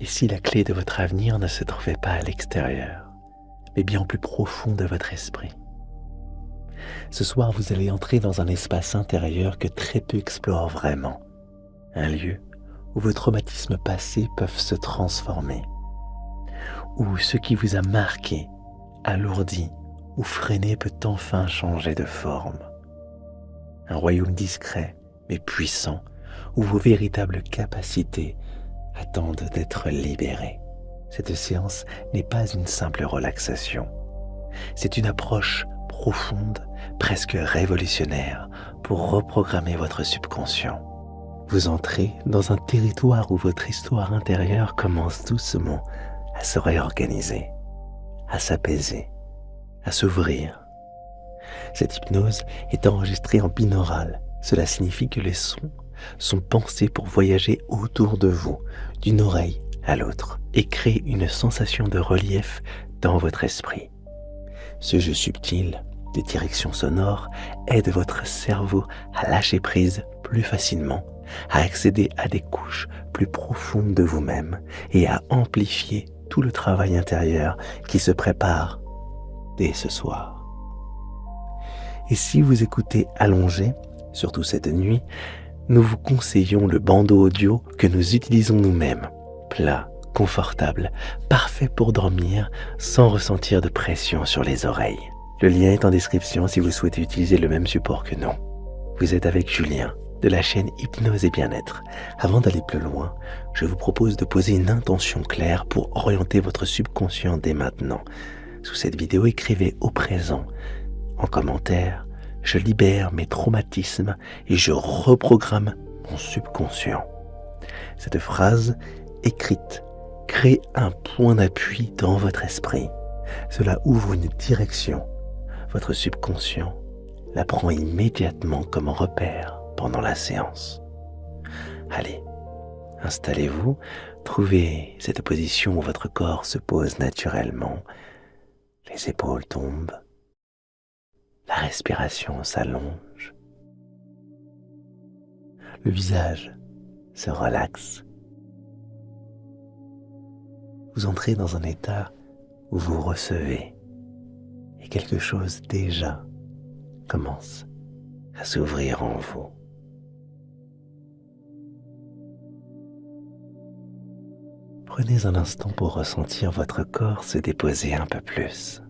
Et si la clé de votre avenir ne se trouvait pas à l'extérieur, mais bien au plus profond de votre esprit? Ce soir, vous allez entrer dans un espace intérieur que très peu explorent vraiment. Un lieu où vos traumatismes passés peuvent se transformer, où ce qui vous a marqué, alourdi ou freiné peut enfin changer de forme. Un royaume discret mais puissant, où vos véritables capacités attendent d'être libérées. Cette séance n'est pas une simple relaxation. C'est une approche profonde, presque révolutionnaire, pour reprogrammer votre subconscient. Vous entrez dans un territoire où votre histoire intérieure commence doucement à se réorganiser, à s'apaiser, à s'ouvrir. Cette hypnose est enregistrée en binaural. Cela signifie que les sons sont pensés pour voyager autour de vous, d'une oreille à l'autre, et créer une sensation de relief dans votre esprit. Ce jeu subtil de direction sonore aide votre cerveau à lâcher prise plus facilement, à accéder à des couches plus profondes de vous-même et à amplifier tout le travail intérieur qui se prépare dès ce soir. Et si vous écoutez allongé, surtout cette nuit, nous vous conseillons le bandeau audio que nous utilisons nous-mêmes, plat, confortable, parfait pour dormir sans ressentir de pression sur les oreilles. Le lien est en description si vous souhaitez utiliser le même support que nous. Vous êtes avec Julien de la chaîne Hypnose et Bien-être. Avant d'aller plus loin, je vous propose de poser une intention claire pour orienter votre subconscient dès maintenant. Sous cette vidéo, écrivez au présent. En commentaire, je libère mes traumatismes et je reprogramme mon subconscient. Cette phrase écrite crée un point d'appui dans votre esprit. Cela ouvre une direction. Votre subconscient la prend immédiatement comme repère pendant la séance. Allez, installez-vous, trouvez cette position où votre corps se pose naturellement. Les épaules tombent, la respiration s'allonge, le visage se relaxe. Vous entrez dans un état où vous recevez et quelque chose déjà commence à s'ouvrir en vous. Prenez un instant pour ressentir votre corps se déposer un peu plus.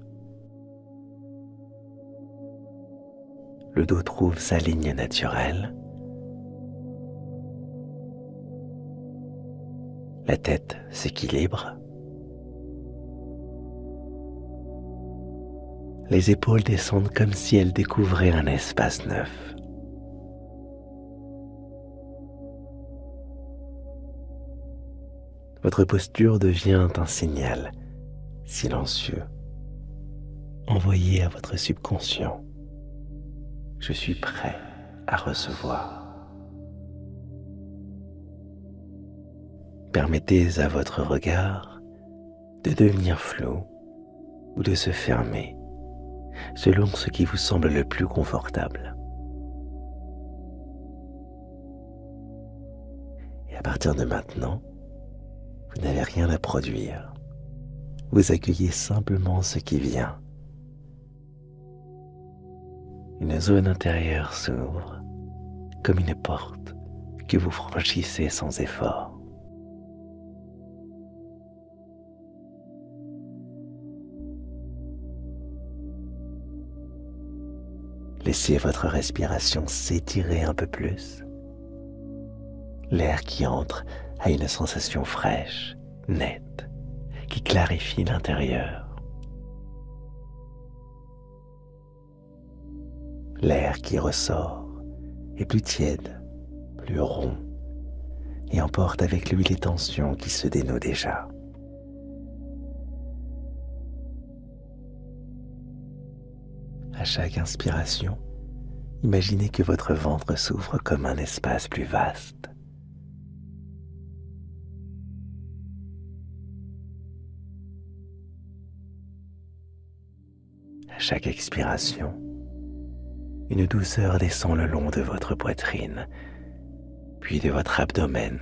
Le dos trouve sa ligne naturelle. La tête s'équilibre. Les épaules descendent comme si elles découvraient un espace neuf. Votre posture devient un signal silencieux envoyé à votre subconscient. Je suis prêt à recevoir. Permettez à votre regard de devenir flou ou de se fermer selon ce qui vous semble le plus confortable. Et à partir de maintenant, vous n'avez rien à produire. Vous accueillez simplement ce qui vient. Une zone intérieure s'ouvre comme une porte que vous franchissez sans effort. Laissez votre respiration s'étirer un peu plus. L'air qui entre a une sensation fraîche, nette, qui clarifie l'intérieur. L'air qui ressort est plus tiède, plus rond, et emporte avec lui les tensions qui se dénouent déjà. À chaque inspiration, imaginez que votre ventre s'ouvre comme un espace plus vaste. À chaque expiration, une douceur descend le long de votre poitrine, puis de votre abdomen,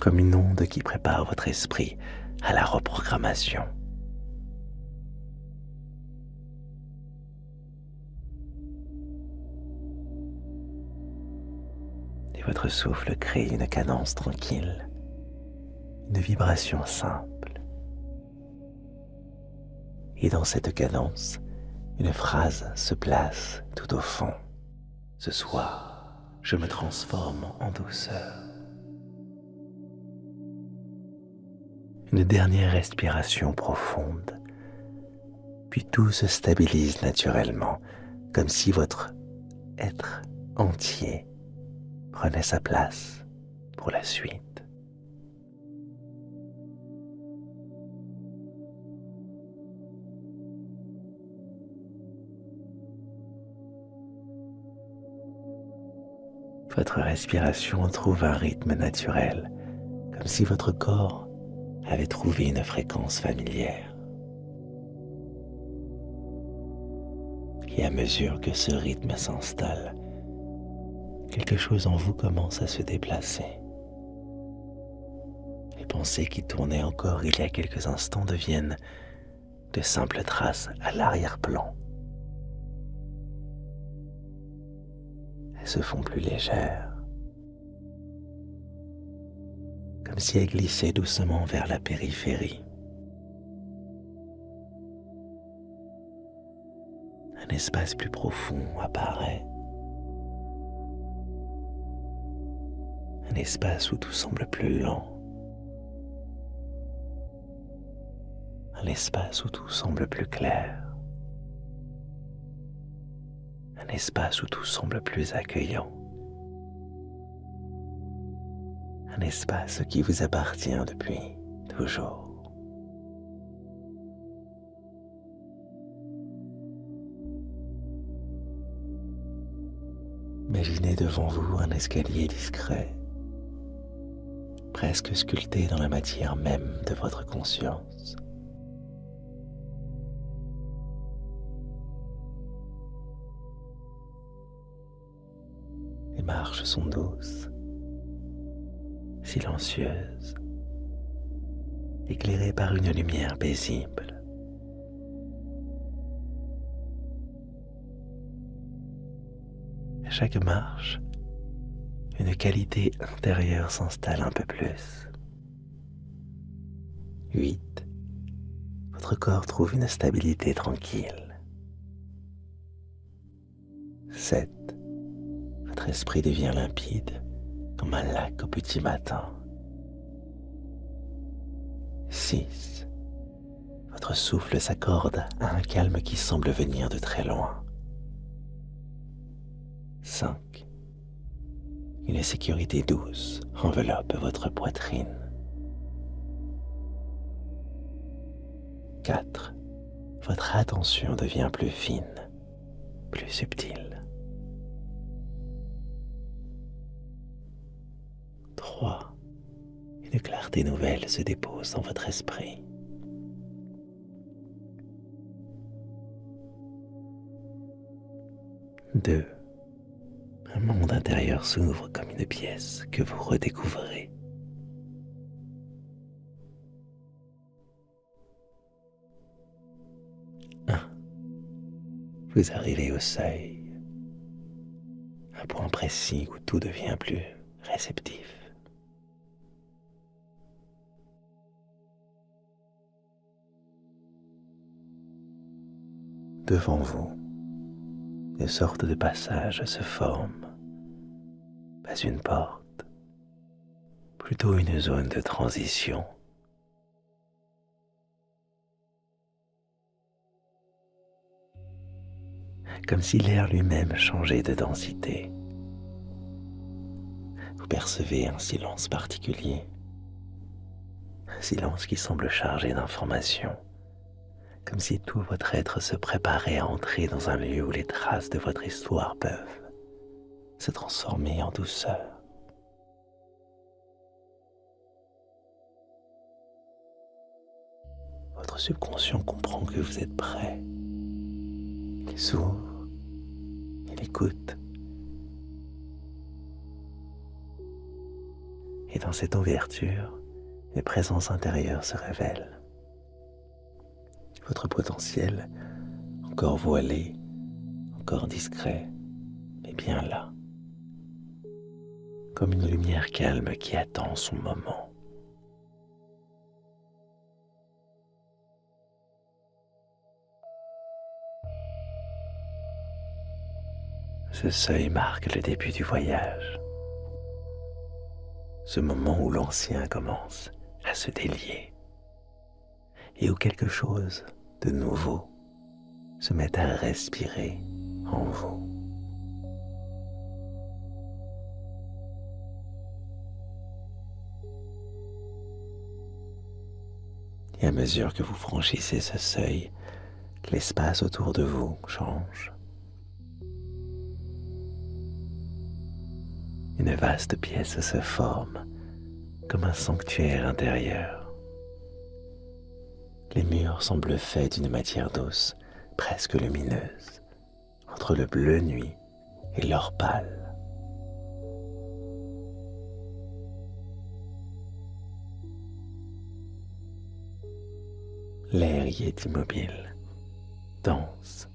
comme une onde qui prépare votre esprit à la reprogrammation. Et votre souffle crée une cadence tranquille, une vibration simple. Et dans cette cadence, une phrase se place tout au fond. Ce soir, je me transforme en douceur. Une dernière respiration profonde, puis tout se stabilise naturellement, comme si votre être entier prenait sa place pour la suite. Votre respiration trouve un rythme naturel, comme si votre corps avait trouvé une fréquence familière. Et à mesure que ce rythme s'installe, quelque chose en vous commence à se déplacer. Les pensées qui tournaient encore il y a quelques instants deviennent de simples traces à l'arrière-plan. Elles se font plus légères, comme si elles glissaient doucement vers la périphérie. Un espace plus profond apparaît. Un espace où tout semble plus lent. Un espace où tout semble plus clair. Un espace où tout semble plus accueillant. Un espace qui vous appartient depuis toujours. Imaginez devant vous un escalier discret, presque sculpté dans la matière même de votre conscience. Les marches sont douces, silencieuses, éclairées par une lumière paisible. À chaque marche, une qualité intérieure s'installe un peu plus. 8. Votre corps trouve une stabilité tranquille. 7. Votre esprit devient limpide comme un lac au petit matin. 6. Votre souffle s'accorde à un calme qui semble venir de très loin. 5. Une sécurité douce enveloppe votre poitrine. 4. Votre attention devient plus fine, plus subtile. 3. Une clarté nouvelle se dépose dans votre esprit. 2. Un monde intérieur s'ouvre comme une pièce que vous redécouvrez. 1. Vous arrivez au seuil, un point précis où tout devient plus réceptif. Devant vous, une sorte de passage se forme, pas une porte, plutôt une zone de transition. Comme si l'air lui-même changeait de densité. Vous percevez un silence particulier, un silence qui semble chargé d'informations, comme si tout votre être se préparait à entrer dans un lieu où les traces de votre histoire peuvent se transformer en douceur. Votre subconscient comprend que vous êtes prêt. Il s'ouvre, il écoute. Et dans cette ouverture, une présence intérieure se révèle. Votre potentiel, encore voilé, encore discret, est bien là, comme une lumière calme qui attend son moment. Ce seuil marque le début du voyage, ce moment où l'ancien commence à se délier et où quelque chose de nouveau se met à respirer en vous. Et à mesure que vous franchissez ce seuil, l'espace autour de vous change. Une vaste pièce se forme comme un sanctuaire intérieur. Les murs semblent faits d'une matière douce, presque lumineuse, entre le bleu nuit et l'or pâle. L'air y est immobile, dense,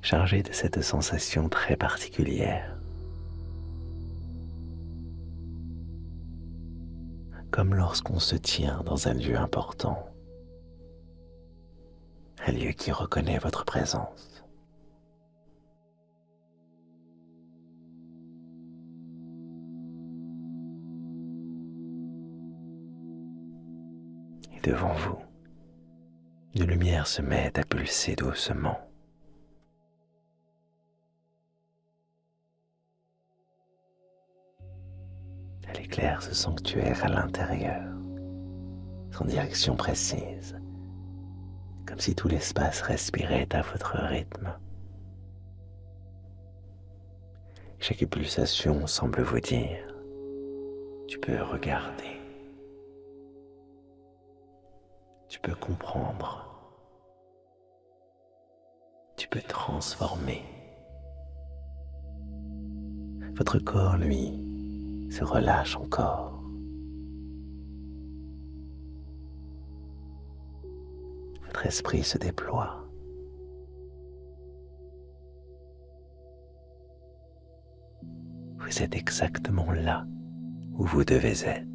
chargé de cette sensation très particulière. Comme lorsqu'on se tient dans un lieu important, un lieu qui reconnaît votre présence. Et devant vous, une lumière se met à pulser doucement. Elle éclaire ce sanctuaire à l'intérieur, sans direction précise, comme si tout l'espace respirait à votre rythme. Chaque pulsation semble vous dire, tu peux regarder, tu peux comprendre, tu peux transformer. Votre corps, lui, se relâche encore. Votre esprit se déploie. Vous êtes exactement là où vous devez être.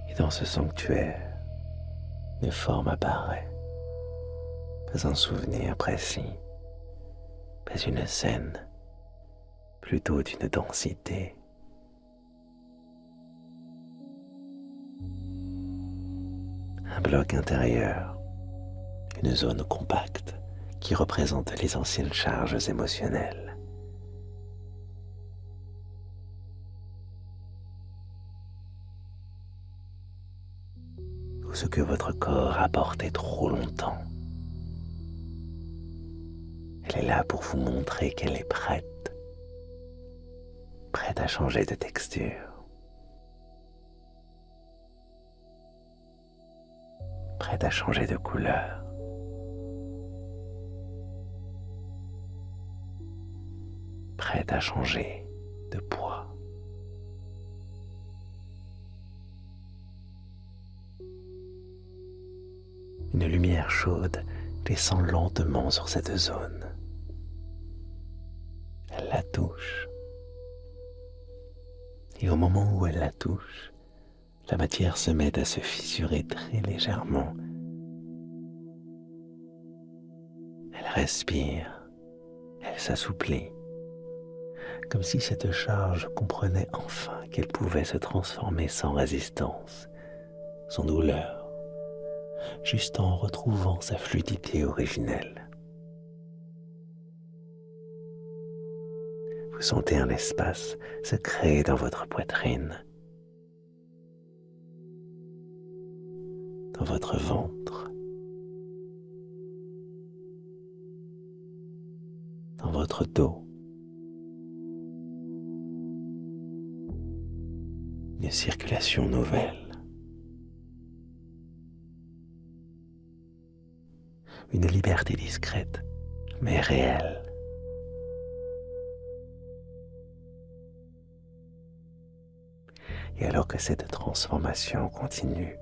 Et dans ce sanctuaire, une forme apparaît. Pas un souvenir précis, pas une scène, plutôt d'une densité. Un bloc intérieur, une zone compacte qui représente les anciennes charges émotionnelles. Tout ce que votre corps a porté trop longtemps. Elle est là pour vous montrer qu'elle est prête, prête à changer de texture, prête à changer de couleur. Prête à changer de poids. Une lumière chaude descend lentement sur cette zone. Elle la touche. Et au moment où elle la touche, la matière se met à se fissurer très légèrement. Elle respire, elle s'assouplit, comme si cette charge comprenait enfin qu'elle pouvait se transformer sans résistance, sans douleur, juste en retrouvant sa fluidité originelle. Vous sentez un espace se créer dans votre poitrine, dans votre ventre, dans votre dos. Une circulation nouvelle, une liberté discrète, mais réelle. Et alors que cette transformation continue,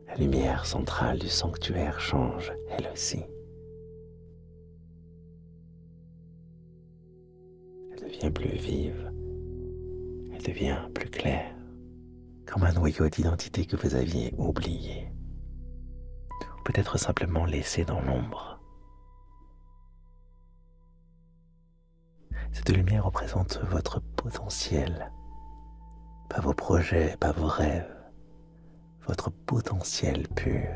la lumière centrale du sanctuaire change, elle aussi. Elle devient plus vive, elle devient plus claire, comme un noyau d'identité que vous aviez oublié, ou peut-être simplement laissé dans l'ombre. Cette lumière représente votre potentiel, pas vos projets, pas vos rêves, votre potentiel pur.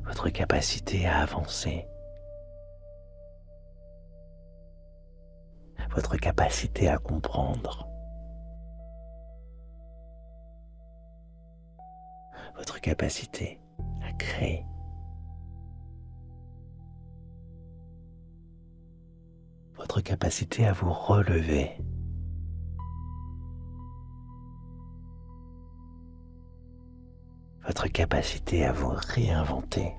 Votre capacité à avancer, votre capacité à comprendre, votre capacité à créer. Votre capacité à vous relever. Votre capacité à vous réinventer.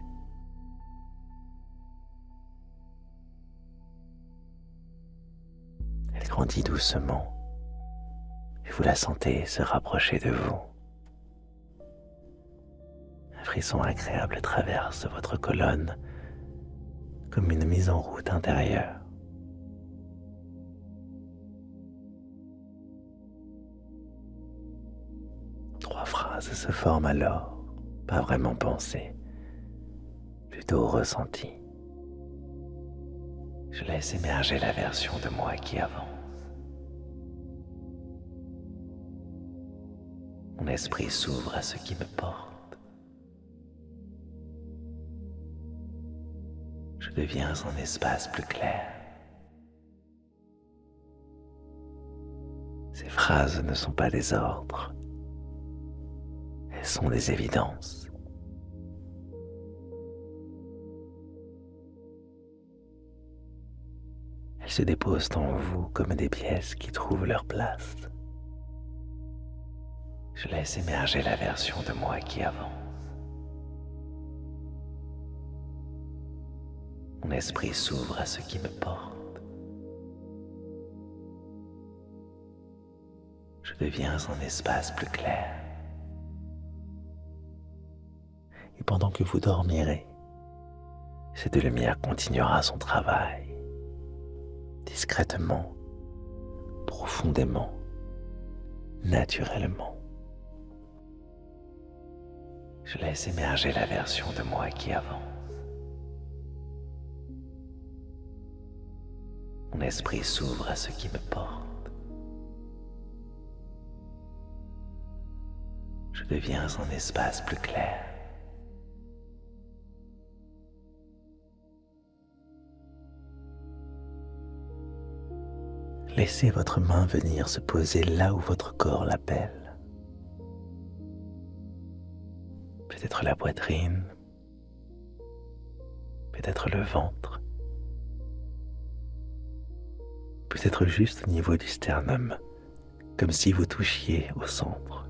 Elle grandit doucement et vous la sentez se rapprocher de vous. Un frisson agréable traverse votre colonne comme une mise en route intérieure. Trois phrases se forment alors, pas vraiment pensées, plutôt ressenties. Je laisse émerger la version de moi qui avance. Mon esprit s'ouvre à ce qui me porte. Je deviens un espace plus clair. Ces phrases ne sont pas des ordres. Elles sont des évidences. Elles se déposent en vous comme des pièces qui trouvent leur place. Je laisse émerger la version de moi qui avance. Mon esprit s'ouvre à ce qui me porte. Je deviens un espace plus clair. Et pendant que vous dormirez, cette lumière continuera son travail, discrètement, profondément, naturellement. Je laisse émerger la version de moi qui avance. Mon esprit s'ouvre à ce qui me porte. Je deviens un espace plus clair. Laissez votre main venir se poser là où votre corps l'appelle. Peut-être la poitrine, peut-être le ventre, peut-être juste au niveau du sternum, comme si vous touchiez au centre.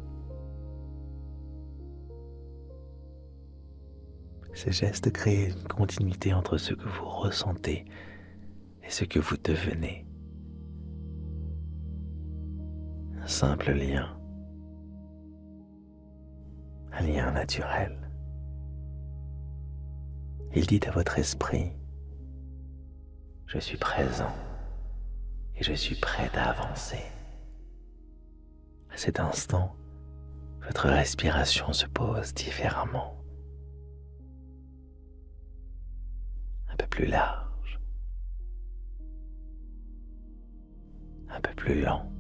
Ces gestes créent une continuité entre ce que vous ressentez et ce que vous devenez. Un simple lien, un lien naturel. Il dit à votre esprit, je suis présent et je suis prêt à avancer. À cet instant, votre respiration se pose différemment, un peu plus large, un peu plus lente.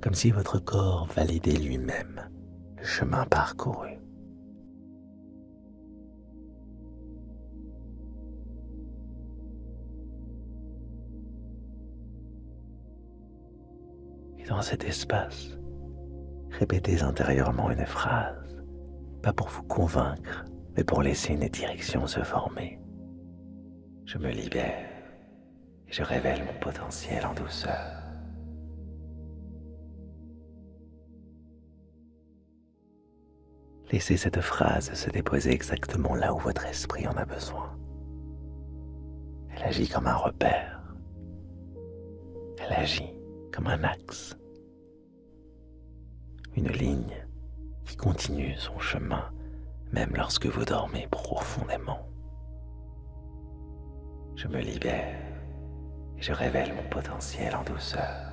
Comme si votre corps validait lui-même le chemin parcouru. Et dans cet espace, répétez intérieurement une phrase, pas pour vous convaincre, mais pour laisser une direction se former. Je me libère et je révèle mon potentiel en douceur. Laissez cette phrase se déposer exactement là où votre esprit en a besoin. Elle agit comme un repère. Elle agit comme un axe. Une ligne qui continue son chemin même lorsque vous dormez profondément. Je me libère et je révèle mon potentiel en douceur.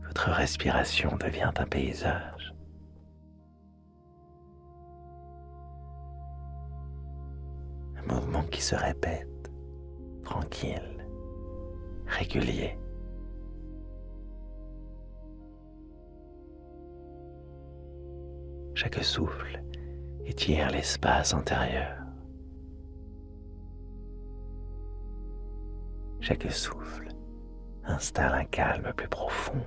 Votre respiration devient un paysage. Un mouvement qui se répète, tranquille, régulier. Chaque souffle étire l'espace intérieur. Chaque souffle installe un calme plus profond.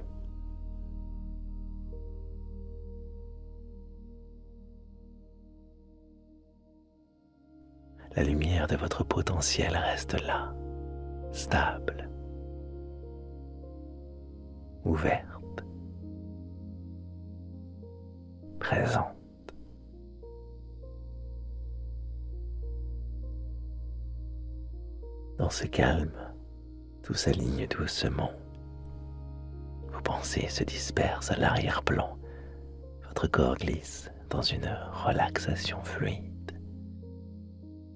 La lumière de votre potentiel reste là, stable, ouverte, présente. Dans ce calme, tout s'aligne doucement. Vos pensées se dispersent à l'arrière-plan. Votre corps glisse dans une relaxation fluide.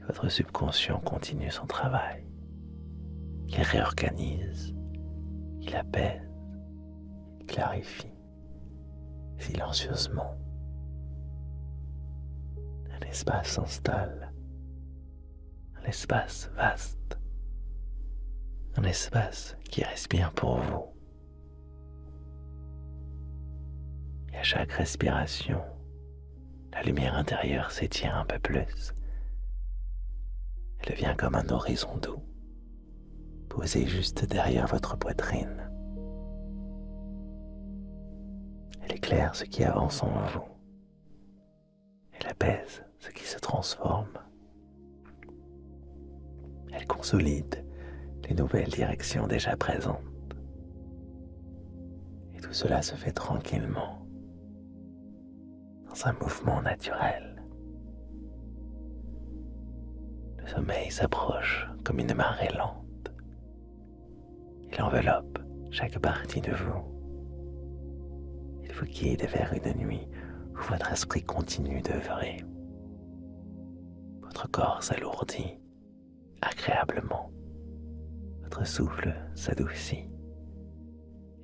Votre subconscient continue son travail. Il réorganise, il apaise, il clarifie silencieusement. Un espace s'installe, un espace vaste, un espace qui respire pour vous. Et à chaque respiration, la lumière intérieure s'étire un peu plus. Elle devient comme un horizon doux, posé juste derrière votre poitrine. Elle éclaire ce qui avance en vous. Elle apaise ce qui se transforme. Elle consolide les nouvelles directions déjà présentes. Et tout cela se fait tranquillement, dans un mouvement naturel. Le sommeil s'approche comme une marée lente. Il enveloppe chaque partie de vous. Il vous guide vers une nuit où votre esprit continue d'œuvrer. Votre corps s'alourdit agréablement. Votre souffle s'adoucit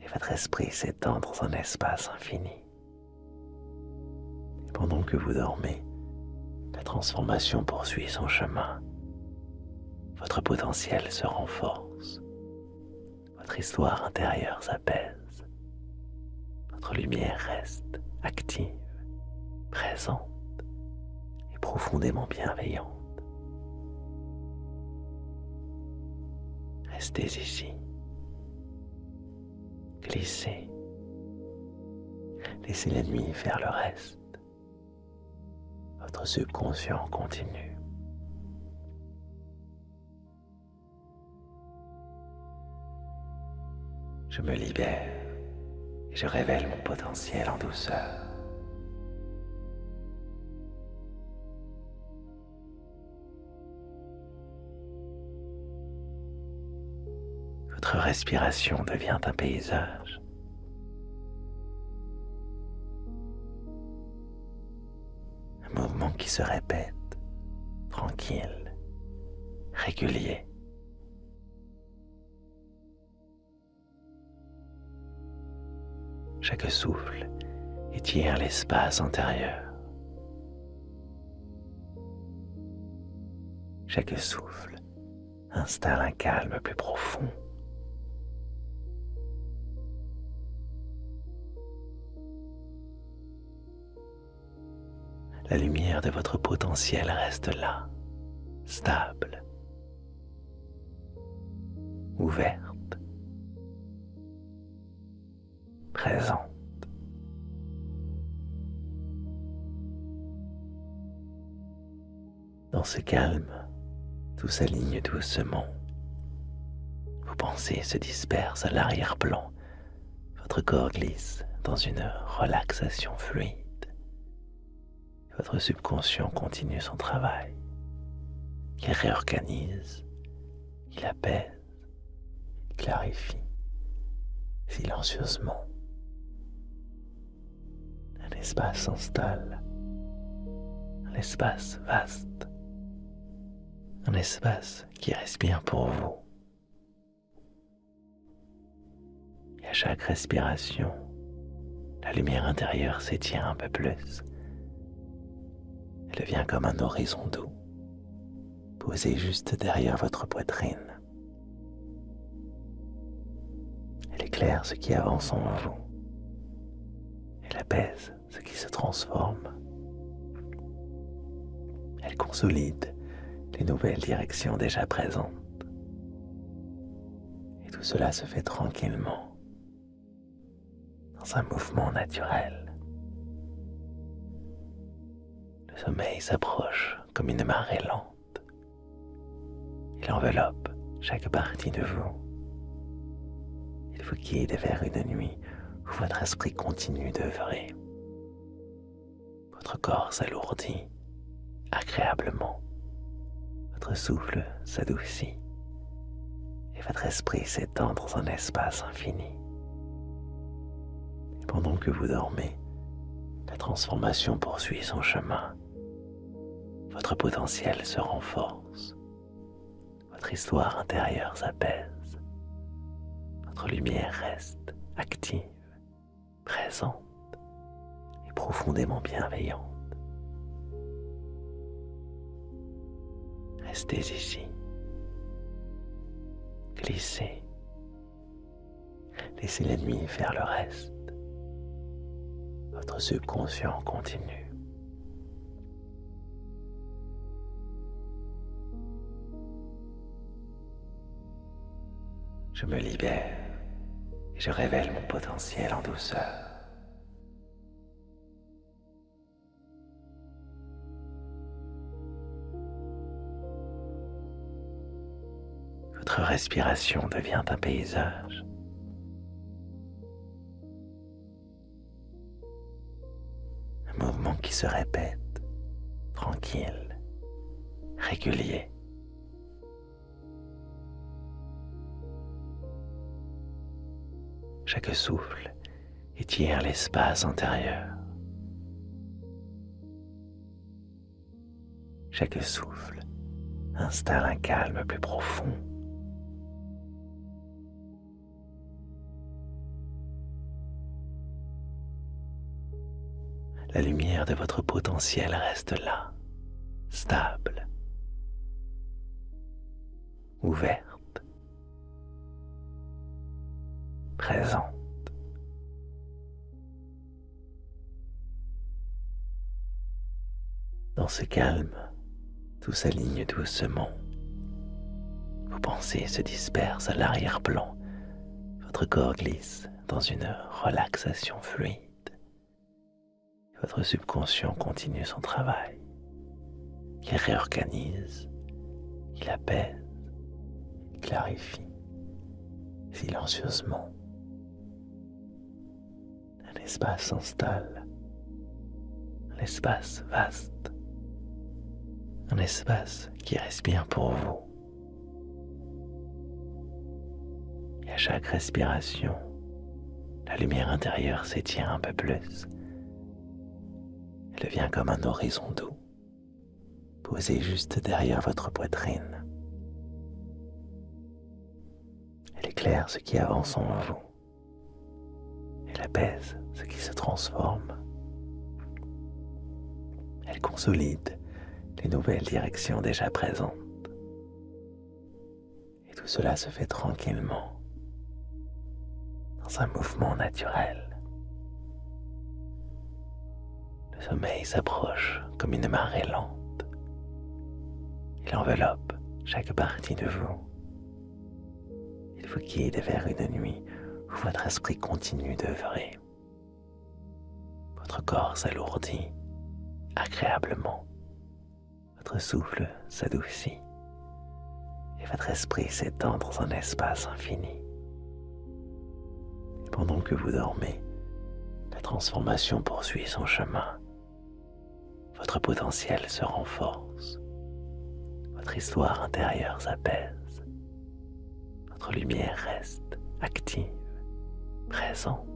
et votre esprit s'étend dans un espace infini. Et pendant que vous dormez, la transformation poursuit son chemin. Votre potentiel se renforce. Votre histoire intérieure s'apaise. Votre lumière reste active, présente et profondément bienveillante. Restez ici. Glissez. Laissez la nuit faire le reste. Votre subconscient continue. Je me libère et je révèle mon potentiel en douceur. Votre respiration devient un paysage. Un mouvement qui se répète, tranquille, régulier. Chaque souffle étire l'espace intérieur. Chaque souffle installe un calme plus profond. La lumière de votre potentiel reste là, stable, ouverte, présente. Dans ce calme, tout s'aligne doucement. Vos pensées se dispersent à l'arrière-plan. Votre corps glisse dans une relaxation fluide. Votre subconscient continue son travail. Il réorganise, il apaise, il clarifie silencieusement. Un espace s'installe, un espace vaste, un espace qui respire pour vous. Et à chaque respiration, la lumière intérieure s'étire un peu plus. Elle devient comme un horizon doux, posé juste derrière votre poitrine. Elle éclaire ce qui avance en vous. Elle apaise ce qui se transforme. Elle consolide les nouvelles directions déjà présentes. Et tout cela se fait tranquillement, dans un mouvement naturel. Le sommeil s'approche comme une marée lente. Il enveloppe chaque partie de vous. Il vous guide vers une nuit où votre esprit continue d'œuvrer. Votre corps s'alourdit agréablement. Votre souffle s'adoucit et votre esprit s'étend dans un espace infini. Et pendant que vous dormez, la transformation poursuit son chemin. Votre potentiel se renforce. Votre histoire intérieure s'apaise. Votre lumière reste active, présente et profondément bienveillante. Restez ici. Glissez. Laissez la nuit faire le reste. Votre subconscient continue. Je me libère et je révèle mon potentiel en douceur. Votre respiration devient un paysage. Un mouvement qui se répète, tranquille, régulier. Chaque souffle étire l'espace intérieur. Chaque souffle installe un calme plus profond. La lumière de votre potentiel reste là, stable, ouverte, présente. Dans ce calme, tout s'aligne doucement. Vos pensées se dispersent à l'arrière-plan. Votre corps glisse dans une relaxation fluide. Votre subconscient continue son travail. Il réorganise, il apaise, il clarifie silencieusement. Un espace s'installe, un espace vaste, un espace qui respire pour vous. Et à chaque respiration, la lumière intérieure s'étire un peu plus. Elle devient comme un horizon doux, posé juste derrière votre poitrine. Elle éclaire ce qui avance en vous. Elle apaise ce qui se transforme. Elle consolide les nouvelles directions déjà présentes. Et tout cela se fait tranquillement, dans un mouvement naturel. Le sommeil s'approche comme une marée lente. Il enveloppe chaque partie de vous. Il vous guide vers une nuit où votre esprit continue d'œuvrer. Votre corps s'alourdit agréablement. Votre souffle s'adoucit et votre esprit s'étend dans un espace infini. Et pendant que vous dormez, la transformation poursuit son chemin. Votre potentiel se renforce. Votre histoire intérieure s'apaise. Votre lumière reste active, présente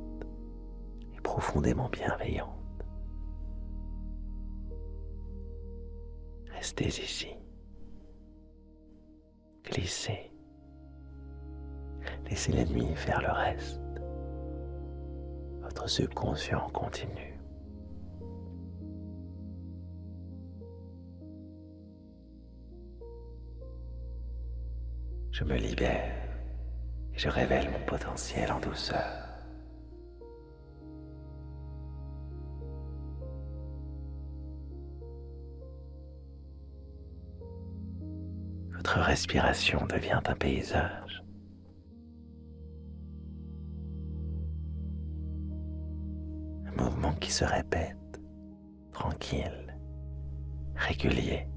et profondément bienveillante. Restez ici. Glissez. Laissez la nuit faire le reste. Votre subconscient continue. Je me libère et je révèle mon potentiel en douceur. Votre respiration devient un paysage. Un mouvement qui se répète, tranquille, régulier.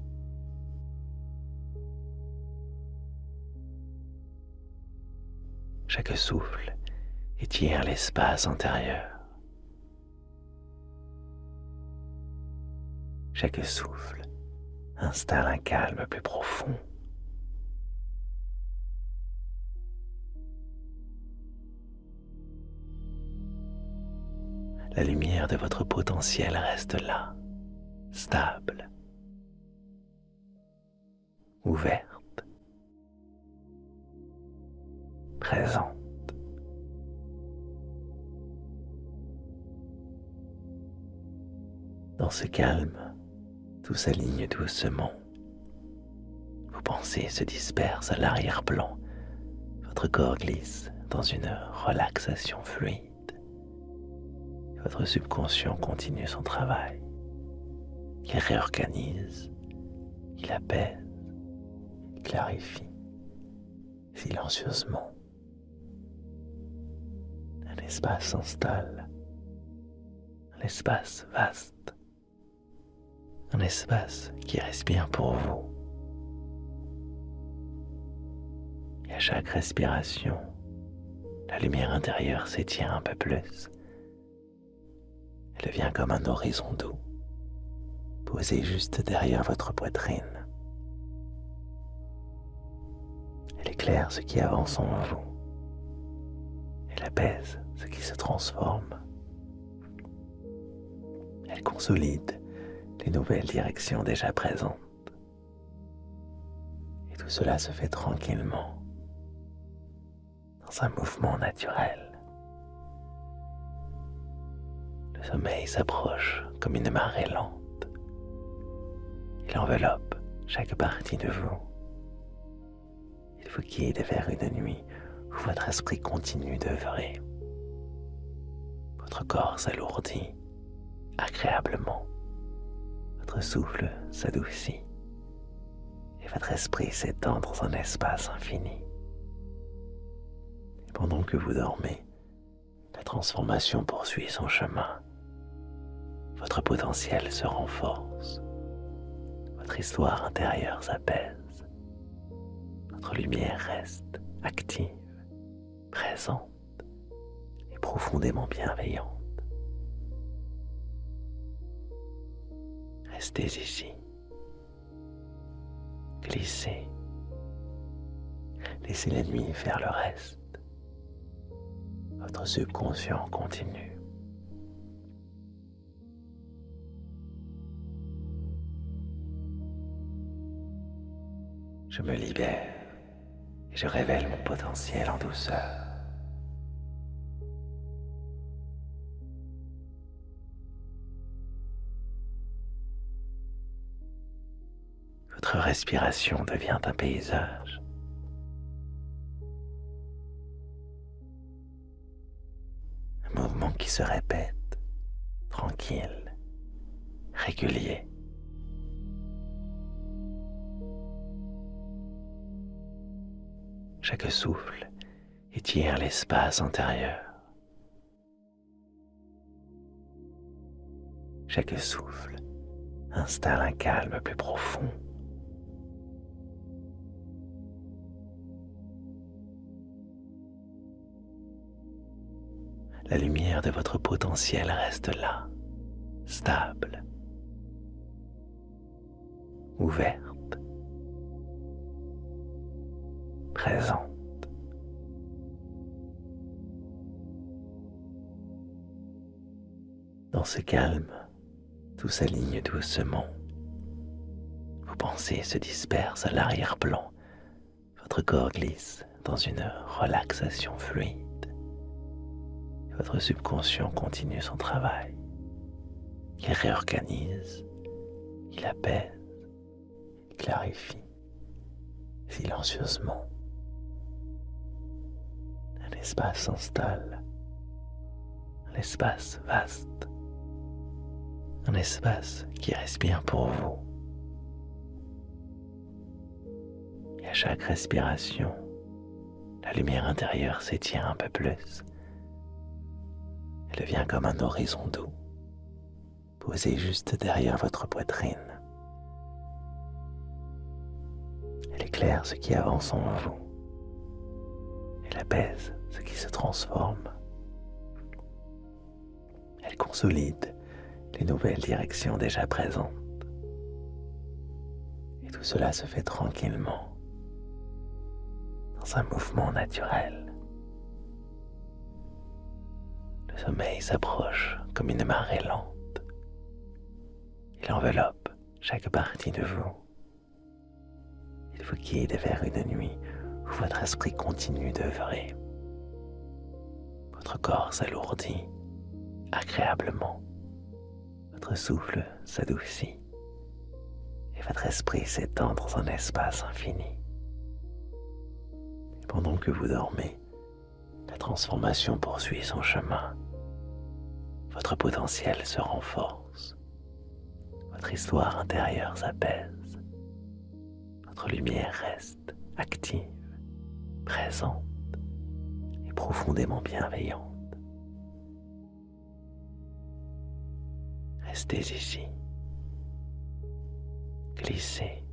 Chaque souffle étire l'espace intérieur. Chaque souffle installe un calme plus profond. La lumière de votre potentiel reste là, stable, ouverte, présente. Dans ce calme, tout s'aligne doucement. Vos pensées se dispersent à l'arrière-plan. Votre corps glisse dans une relaxation fluide. Votre subconscient continue son travail. Il réorganise, il apaise, il clarifie, silencieusement. Un espace s'installe, un espace vaste, un espace qui respire pour vous. Et à chaque respiration, la lumière intérieure s'étire un peu plus. Elle devient comme un horizon doux, posé juste derrière votre poitrine. Elle éclaire ce qui avance en vous. Elle apaise ce qui se transforme. Elle consolide les nouvelles directions déjà présentes. Et tout cela se fait tranquillement, dans un mouvement naturel. Le sommeil s'approche comme une marée lente. Il enveloppe chaque partie de vous. Il vous guide vers une nuit où votre esprit continue d'œuvrer. Votre corps s'alourdit agréablement. Votre souffle s'adoucit et votre esprit s'étend dans un espace infini. Et pendant que vous dormez, la transformation poursuit son chemin. Votre potentiel se renforce. Votre histoire intérieure s'apaise. Votre lumière reste active, présente et profondément bienveillante. Restez ici. Glissez. Laissez la nuit faire le reste. Votre subconscient continue. Je me libère et je révèle mon potentiel en douceur. Votre respiration devient un paysage. Un mouvement qui se répète, tranquille, régulier. Chaque souffle étire l'espace intérieur. Chaque souffle installe un calme plus profond. La lumière de votre potentiel reste là, stable, ouverte, présente. Dans ce calme, tout s'aligne doucement. Vos pensées se dispersent à l'arrière-plan. Votre corps glisse dans une relaxation fluide. Votre subconscient continue son travail. Il réorganise, il apaise, il clarifie silencieusement. Un espace s'installe, un espace vaste, un espace qui respire pour vous. Et à chaque respiration, la lumière intérieure s'étire un peu plus. Elle devient comme un horizon doux, posé juste derrière votre poitrine. Elle éclaire ce qui avance en vous. Elle apaise ce qui se transforme. Elle consolide les nouvelles directions déjà présentes. Et tout cela se fait tranquillement, dans un mouvement naturel. Le sommeil s'approche comme une marée lente. Il enveloppe chaque partie de vous. Il vous guide vers une nuit où votre esprit continue d'œuvrer. Votre corps s'alourdit agréablement. Votre souffle s'adoucit et votre esprit s'étend dans un espace infini. Et pendant que vous dormez, la transformation poursuit son chemin. Votre potentiel se renforce. Votre histoire intérieure s'apaise. Votre lumière reste active, présente et profondément bienveillante. Restez ici. Glissez.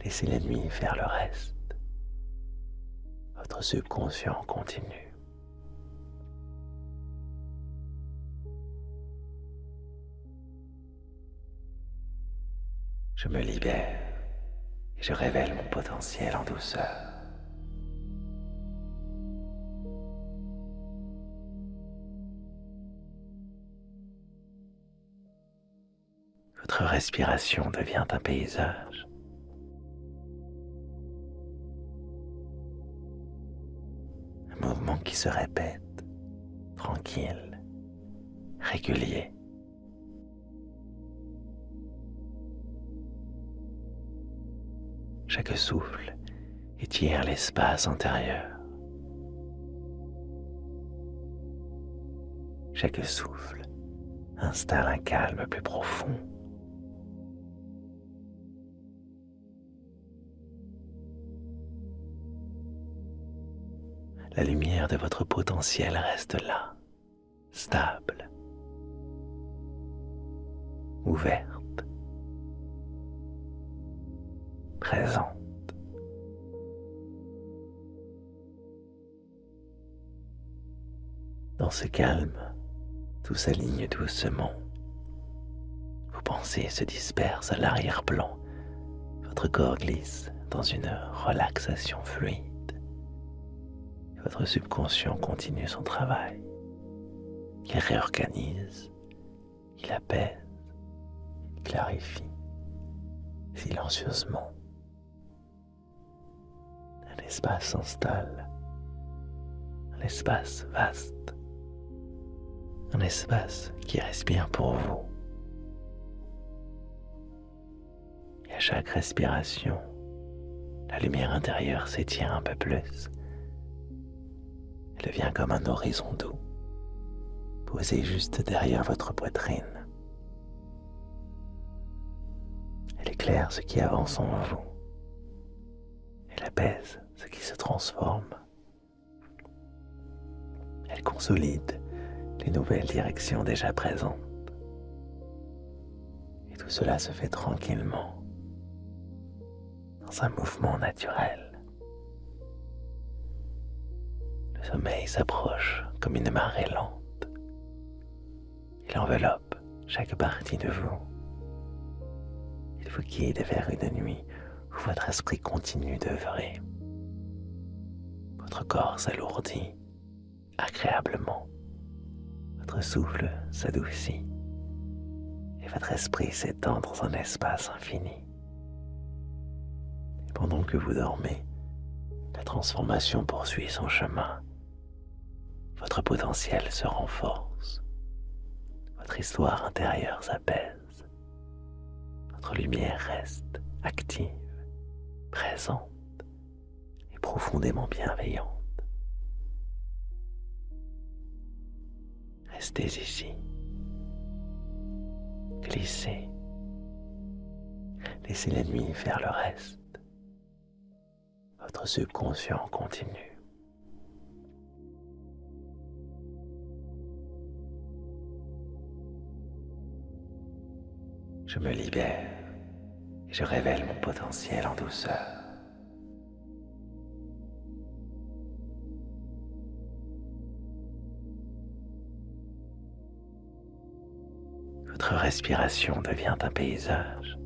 Laissez la nuit faire le reste. Votre subconscient continue. Je me libère et je révèle mon potentiel en douceur. Votre respiration devient un paysage. Un mouvement qui se répète, tranquille, régulier. Chaque souffle étire l'espace intérieur. Chaque souffle installe un calme plus profond. La lumière de votre potentiel reste là, stable, ouverte, présente. Dans ce calme, tout s'aligne doucement. Vos pensées se dispersent à l'arrière-plan. Votre corps glisse dans une relaxation fluide. Votre subconscient continue son travail. Il réorganise, il apaise, il clarifie silencieusement. Un espace s'installe, un espace vaste, un espace qui respire pour vous. Et à chaque respiration, la lumière intérieure s'étire un peu plus. Elle devient comme un horizon doux, posé juste derrière votre poitrine. Elle éclaire ce qui avance en vous. Elle apaise ce qui se transforme. Elle consolide les nouvelles directions déjà présentes. Et tout cela se fait tranquillement, dans un mouvement naturel. Le Le sommeil s'approche comme une marée lente. Il enveloppe chaque partie de vous. Il vous guide vers une nuit où votre esprit continue d'œuvrer. Votre corps s'alourdit agréablement. Votre souffle s'adoucit et votre esprit s'étend dans un espace infini. Et pendant que vous dormez, la transformation poursuit son chemin. Votre potentiel se renforce. Votre histoire intérieure s'apaise. Votre lumière reste active, présente et profondément bienveillante. Restez ici. Glissez. Laissez la nuit faire le reste. Votre subconscient continue. Je me libère et je révèle mon potentiel en douceur. Votre respiration devient un paysage.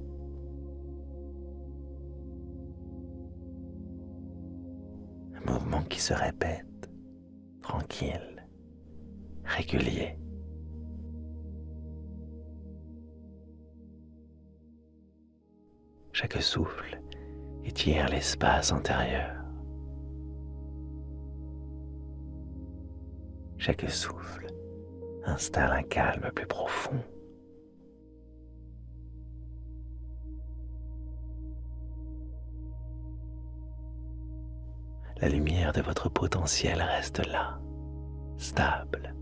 Un mouvement qui se répète, tranquille, régulier. Chaque souffle étire l'espace intérieur. Chaque souffle installe un calme plus profond. La lumière de votre potentiel reste là, stable,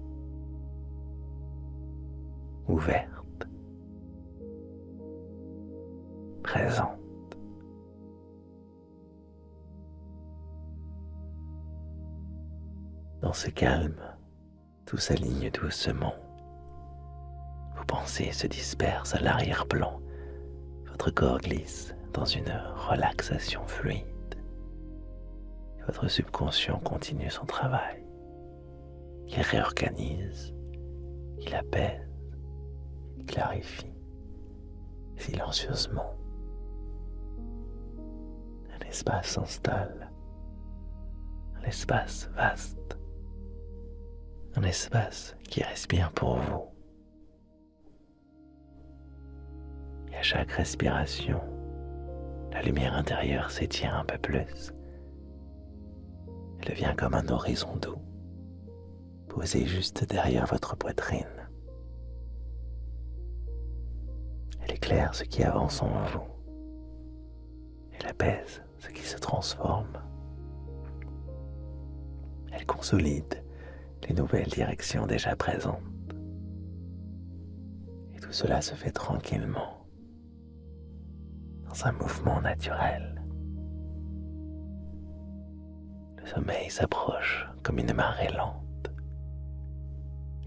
ouverte, présente. Dans ce calme, tout s'aligne doucement. Vos pensées se dispersent à l'arrière-plan. Votre corps glisse dans une relaxation fluide. Et votre subconscient continue son travail. Il réorganise, il apaise, il clarifie silencieusement. Un espace s'installe, un espace vaste, un espace qui respire pour vous. Et à chaque respiration, la lumière intérieure s'étire un peu plus. Elle devient comme un horizon doux, posé juste derrière votre poitrine. Elle éclaire ce qui avance en vous. Elle apaise ce qui se transforme. Elle consolide les nouvelles directions déjà présentes. Et tout cela se fait tranquillement, dans un mouvement naturel. Le sommeil s'approche comme une marée lente.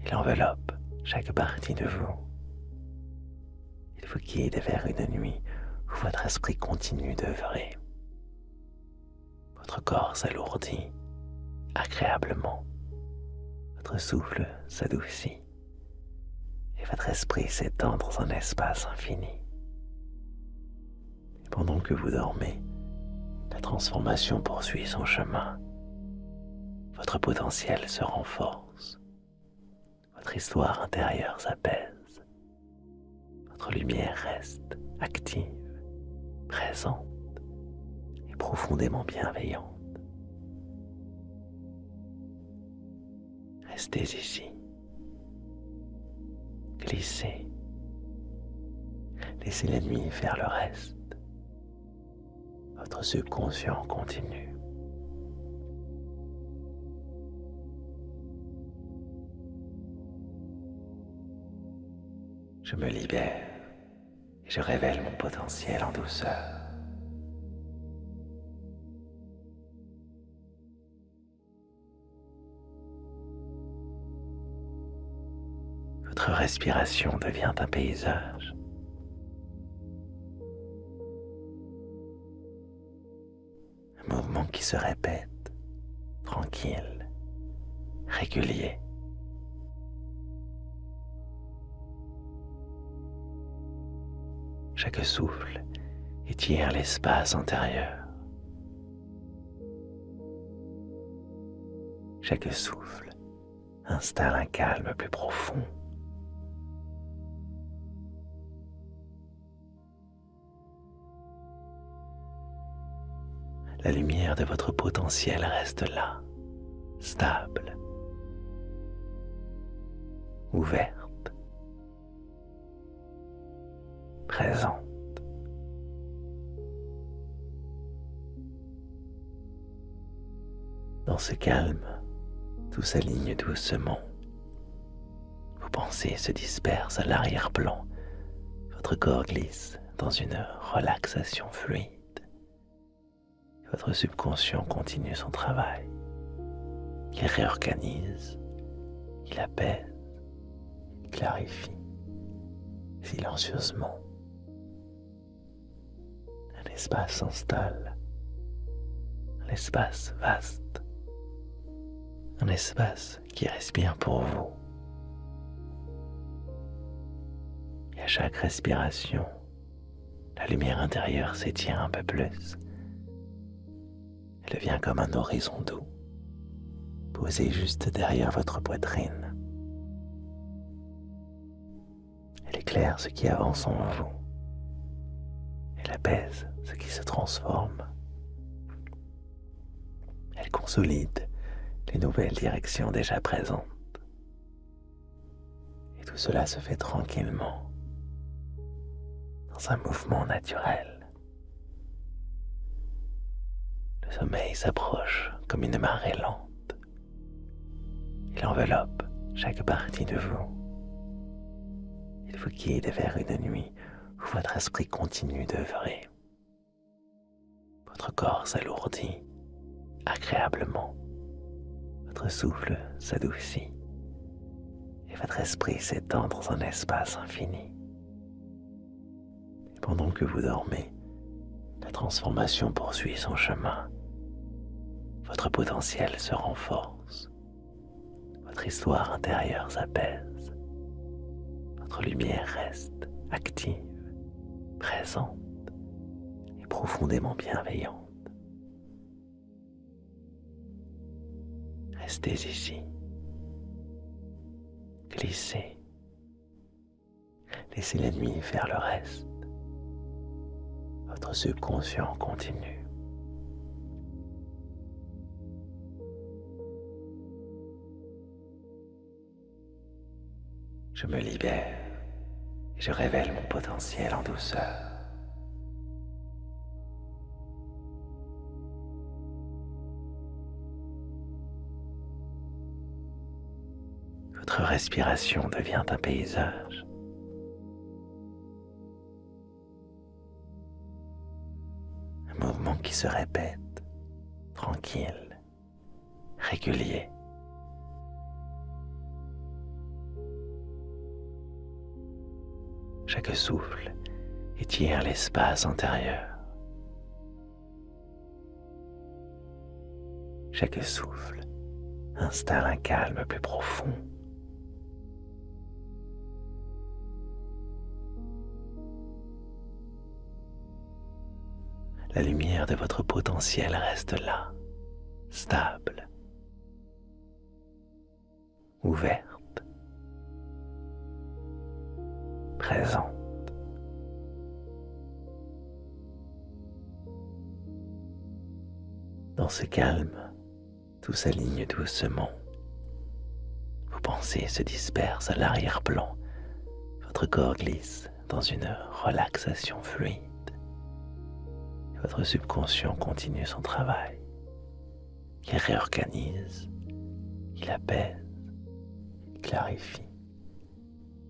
Il enveloppe chaque partie de vous. Il vous guide vers une nuit où votre esprit continue d'œuvrer. Votre corps s'alourdit agréablement. Votre souffle s'adoucit et votre esprit s'étend dans un espace infini. Et pendant que vous dormez, la transformation poursuit son chemin. Votre potentiel se renforce. Votre histoire intérieure s'apaise. Votre lumière reste active, présente et profondément bienveillante. Restez ici. Glissez. Laissez la nuit faire le reste. Votre subconscient continue. Je me libère et je révèle mon potentiel en douceur. Votre respiration devient un paysage. Un mouvement qui se répète, tranquille, régulier. Chaque souffle étire l'espace intérieur. Chaque souffle installe un calme plus profond. La lumière de votre potentiel reste là, stable, ouverte, présente. Dans ce calme, tout s'aligne doucement. Vos pensées se dispersent à l'arrière-plan. Votre corps glisse dans une relaxation fluide. Votre subconscient continue son travail. Il réorganise, il apaise, il clarifie silencieusement. Un espace s'installe, un espace vaste, un espace qui respire pour vous. Et à chaque respiration, la lumière intérieure s'étire un peu plus. Elle devient comme un horizon doux, posé juste derrière votre poitrine. Elle éclaire ce qui avance en vous. Elle apaise ce qui se transforme. Elle consolide les nouvelles directions déjà présentes. Et tout cela se fait tranquillement, dans un mouvement naturel. Le sommeil s'approche comme une marée lente. Il enveloppe chaque partie de vous. Il vous guide vers une nuit où votre esprit continue d'œuvrer. Votre corps s'alourdit agréablement. Votre souffle s'adoucit et votre esprit s'étend dans un espace infini. Et pendant que vous dormez, la transformation poursuit son chemin. Votre potentiel se renforce. Votre histoire intérieure s'apaise. Votre lumière reste active, présente et profondément bienveillante. Restez ici. Glissez. Laissez la nuit faire le reste. Votre subconscient continue. Je me libère et je révèle mon potentiel en douceur. Votre respiration devient un paysage. Un mouvement qui se répète, tranquille, régulier. Chaque souffle étire l'espace intérieur. Chaque souffle installe un calme plus profond. La lumière de votre potentiel reste là, stable, ouverte, présente. Dans ce calme, tout s'aligne doucement. Vos pensées se dispersent à l'arrière-plan. Votre corps glisse dans une relaxation fluide. Et votre subconscient continue son travail. Il réorganise, il apaise, il clarifie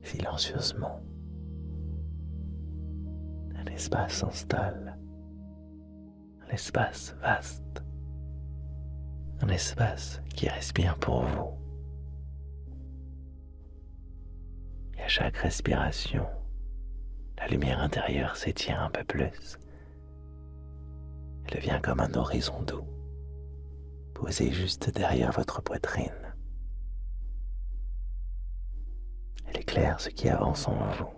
silencieusement. Un espace s'installe, un espace vaste. Un espace qui respire pour vous. Et à chaque respiration, la lumière intérieure s'étire un peu plus. Elle devient comme un horizon doux, posé juste derrière votre poitrine. Elle éclaire ce qui avance en vous.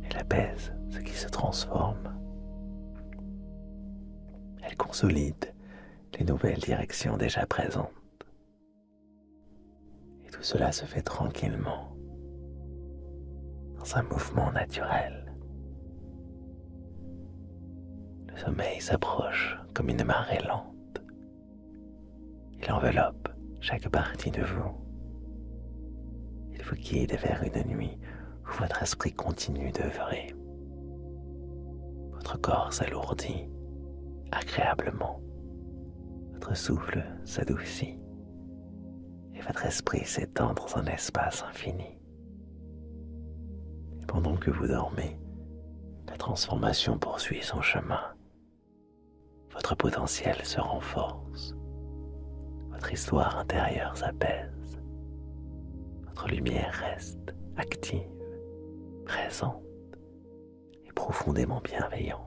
Elle apaise ce qui se transforme. Elle consolide les nouvelles directions déjà présentes. Et tout cela se fait tranquillement, dans un mouvement naturel. Le sommeil s'approche comme une marée lente. Il enveloppe chaque partie de vous. Il vous guide vers une nuit où votre esprit continue d'œuvrer. Votre corps s'alourdit agréablement. Votre souffle s'adoucit et votre esprit s'étend dans un espace infini. Et pendant que vous dormez, la transformation poursuit son chemin. Votre potentiel se renforce. Votre histoire intérieure s'apaise. Votre lumière reste active, présente et profondément bienveillante.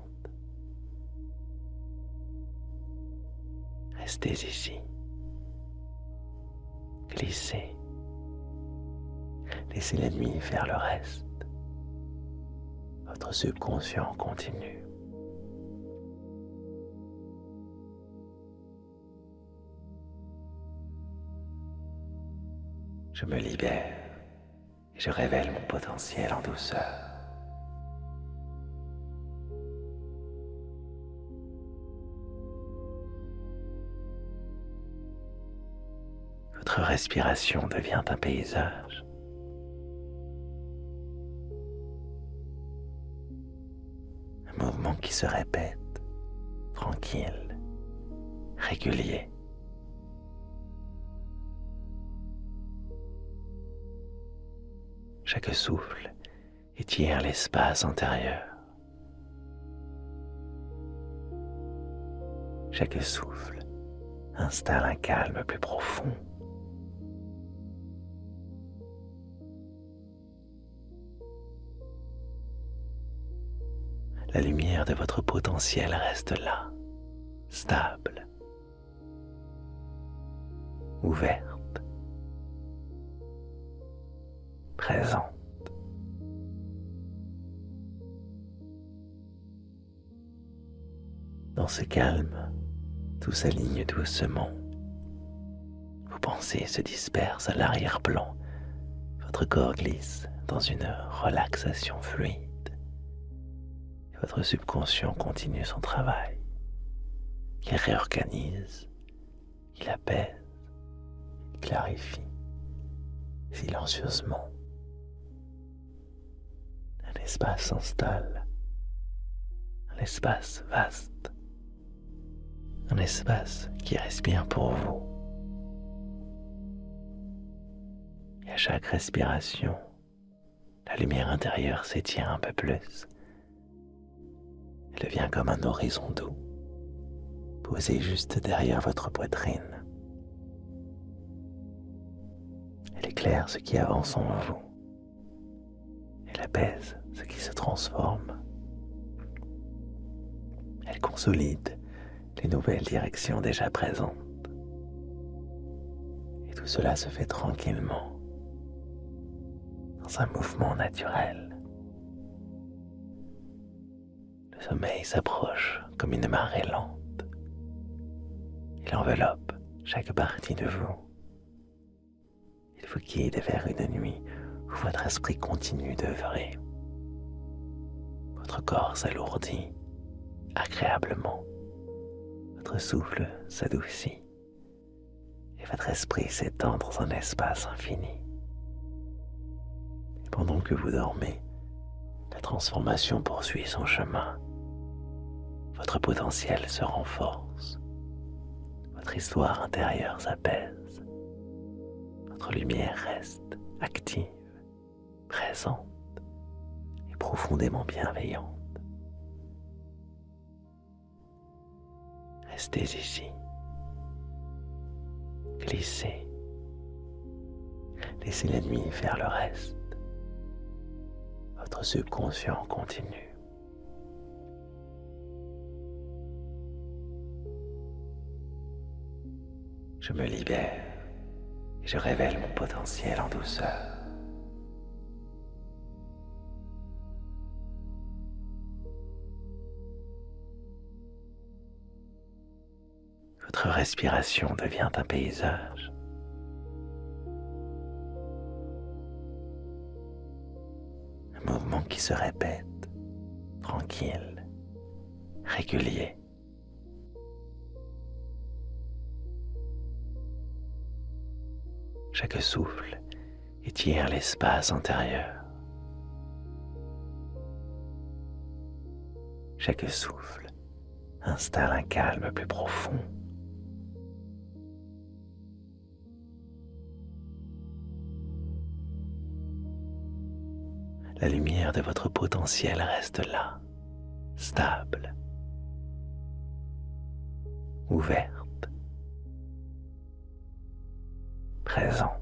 Restez ici. Glissez. Laissez la nuit faire le reste. Votre subconscient continue. Je me libère et je révèle mon potentiel en douceur. Votre respiration devient un paysage. Un mouvement qui se répète, tranquille, régulier. Chaque souffle étire l'espace intérieur. Chaque souffle installe un calme plus profond. La lumière de votre potentiel reste là, stable, ouverte, présente. Dans ce calme, tout s'aligne doucement. Vos pensées se dispersent à l'arrière-plan. Votre corps glisse dans une relaxation fluide. Et votre subconscient continue son travail. Il réorganise, il apaise, il clarifie silencieusement. Un espace s'installe, un espace vaste, un espace qui respire pour vous. Et à chaque respiration, la lumière intérieure s'étire un peu plus. Elle devient comme un horizon doux, posé juste derrière votre poitrine. Elle éclaire ce qui avance en vous. Elle apaise ce qui se transforme. Elle consolide les nouvelles directions déjà présentes. Et tout cela se fait tranquillement, dans un mouvement naturel. Le sommeil s'approche comme une marée lente. Il enveloppe chaque partie de vous. Il vous guide vers une nuit où votre esprit continue d'œuvrer. Votre corps s'alourdit agréablement. Votre souffle s'adoucit et votre esprit s'étend dans un espace infini. Et pendant que vous dormez, la transformation poursuit son chemin. Votre potentiel se renforce. Votre histoire intérieure s'apaise. Votre lumière reste active, présente et profondément bienveillante. Restez ici. Glissez. Laissez la nuit faire le reste. Votre subconscient continue. Je me libère et je révèle mon potentiel en douceur. Votre respiration devient un paysage. Un mouvement qui se répète, tranquille, régulier. Chaque souffle étire l'espace intérieur. Chaque souffle installe un calme plus profond. La lumière de votre potentiel reste là, stable, ouverte, présente.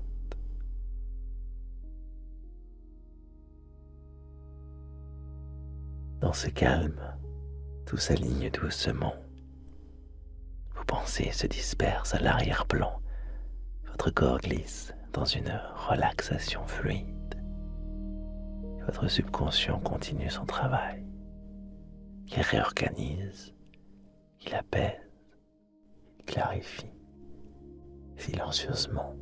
Dans ce calme, tout s'aligne doucement. Vos pensées se dispersent à l'arrière-plan. Votre corps glisse dans une relaxation fluide. Et votre subconscient continue son travail. Il réorganise, il apaise, il clarifie, silencieusement.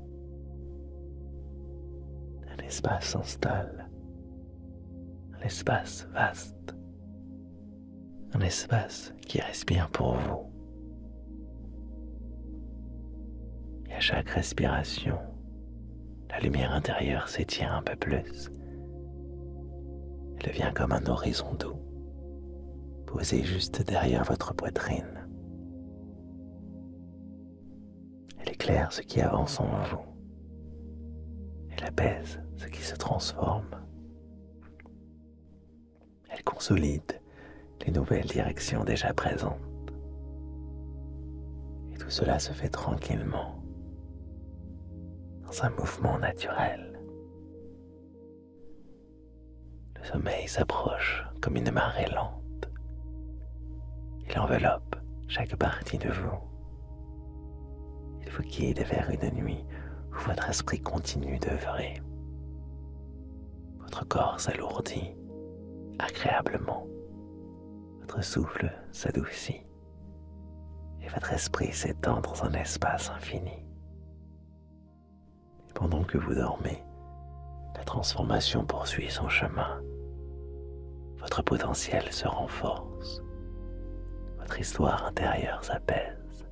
Un espace s'installe, un espace vaste, un espace qui respire pour vous. Et à chaque respiration, la lumière intérieure s'étire un peu plus. Elle devient comme un horizon doux, posé juste derrière votre poitrine. Elle éclaire ce qui avance en vous. Elle apaise ce qui se transforme. Elle consolide les nouvelles directions déjà présentes. Et tout cela se fait tranquillement, dans un mouvement naturel. Le sommeil s'approche comme une marée lente. Il enveloppe chaque partie de vous. Il vous guide vers une nuit où votre esprit continue d'œuvrer. Votre corps s'alourdit agréablement. Votre souffle s'adoucit et votre esprit s'étend dans un espace infini. Et pendant que vous dormez, la transformation poursuit son chemin. Votre potentiel se renforce. Votre histoire intérieure s'apaise.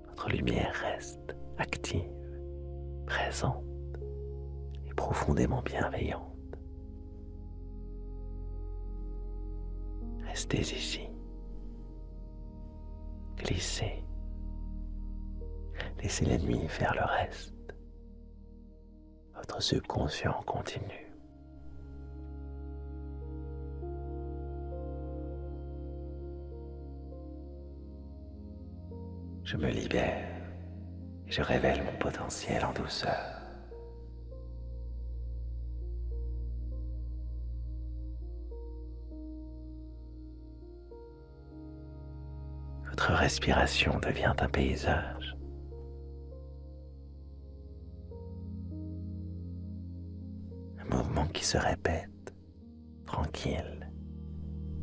Votre lumière reste active, présente et profondément bienveillante. Restez ici. Glissez. Laissez la nuit faire le reste. Votre subconscient continue. Je me libère et je révèle mon potentiel en douceur. Votre respiration devient un paysage. Un mouvement qui se répète, tranquille,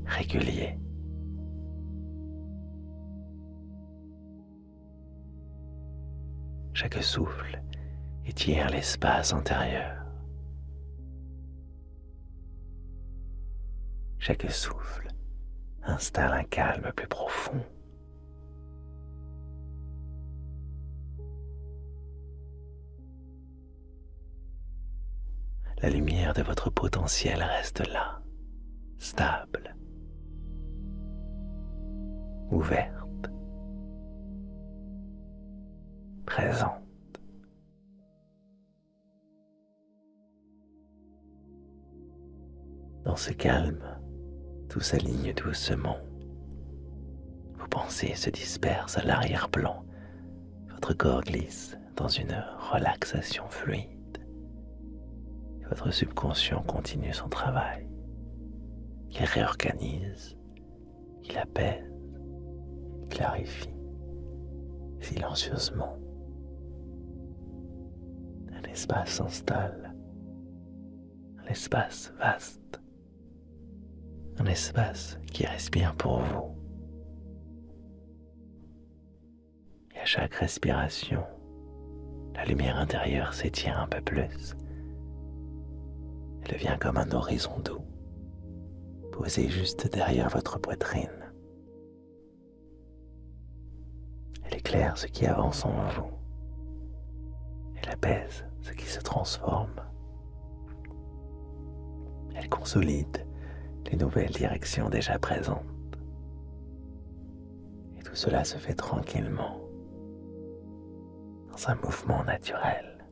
régulier. Chaque souffle étire l'espace intérieur. Chaque souffle installe un calme plus profond. La lumière de votre potentiel reste là, stable, ouverte, présente. Dans ce calme, tout s'aligne doucement. Vos pensées se dispersent à l'arrière-plan. Votre corps glisse dans une relaxation fluide. Et votre subconscient continue son travail. Il réorganise, il apaise, il clarifie, silencieusement. Un espace s'installe, un espace vaste, un espace qui respire pour vous. À chaque respiration, la lumière intérieure s'étire un peu plus. Elle devient comme un horizon doux, posé juste derrière votre poitrine. Elle éclaire ce qui avance en vous. Elle apaise ce qui se transforme. Elle consolide les nouvelles directions déjà présentes. Et tout cela se fait tranquillement, dans un mouvement naturel.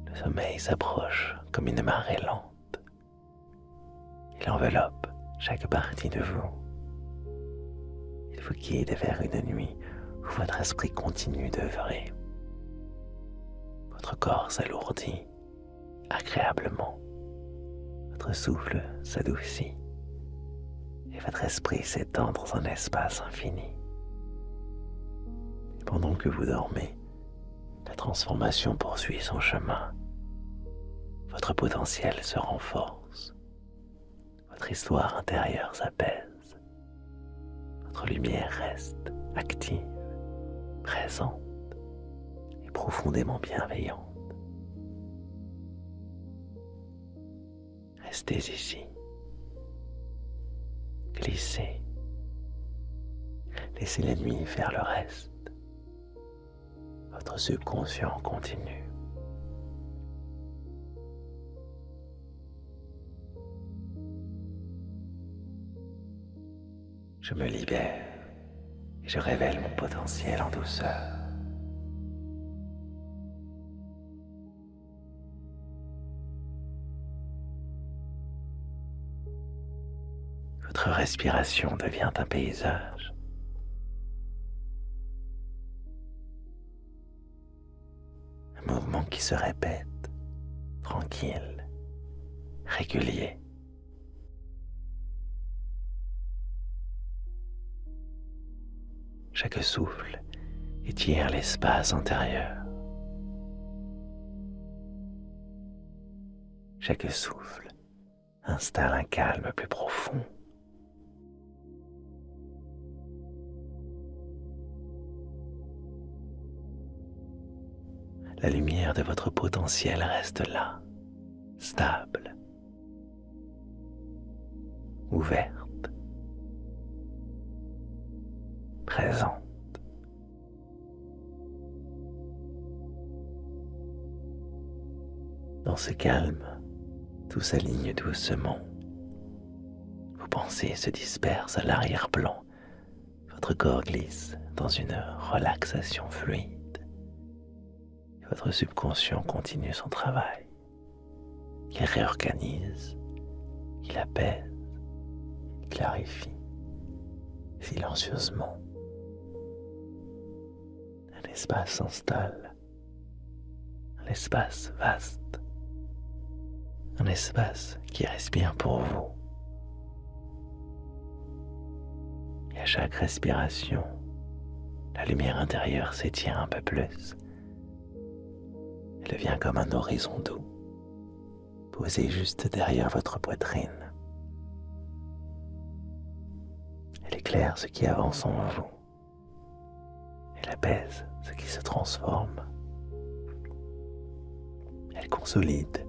Le sommeil s'approche comme une marée lente. Il enveloppe chaque partie de vous. Il vous guide vers une nuit où votre esprit continue d'œuvrer. Votre corps s'alourdit agréablement. Votre souffle s'adoucit et votre esprit s'étend dans un espace infini. Et pendant que vous dormez, la transformation poursuit son chemin. Votre potentiel se renforce. Votre histoire intérieure s'apaise. Votre lumière reste active, présente et profondément bienveillante. Restez ici. Glissez. Laissez la nuit faire le reste. Votre subconscient continue. Je me libère et je révèle mon potentiel en douceur. Votre respiration devient un paysage. Un mouvement qui se répète, tranquille, régulier. Chaque souffle étire l'espace intérieur. Chaque souffle installe un calme plus profond. La lumière de votre potentiel reste là, stable, ouverte, présente. Dans ce calme, tout s'aligne doucement. Vos pensées se dispersent à l'arrière-plan. Votre corps glisse dans une relaxation fluide. Votre subconscient continue son travail. Il réorganise, il apaise, il clarifie, silencieusement. Un espace s'installe, un espace vaste, un espace qui respire pour vous. Et à chaque respiration, la lumière intérieure s'étire un peu plus. Elle devient comme un horizon doux, posé juste derrière votre poitrine. Elle éclaire ce qui avance en vous. Elle apaise ce qui se transforme. Elle consolide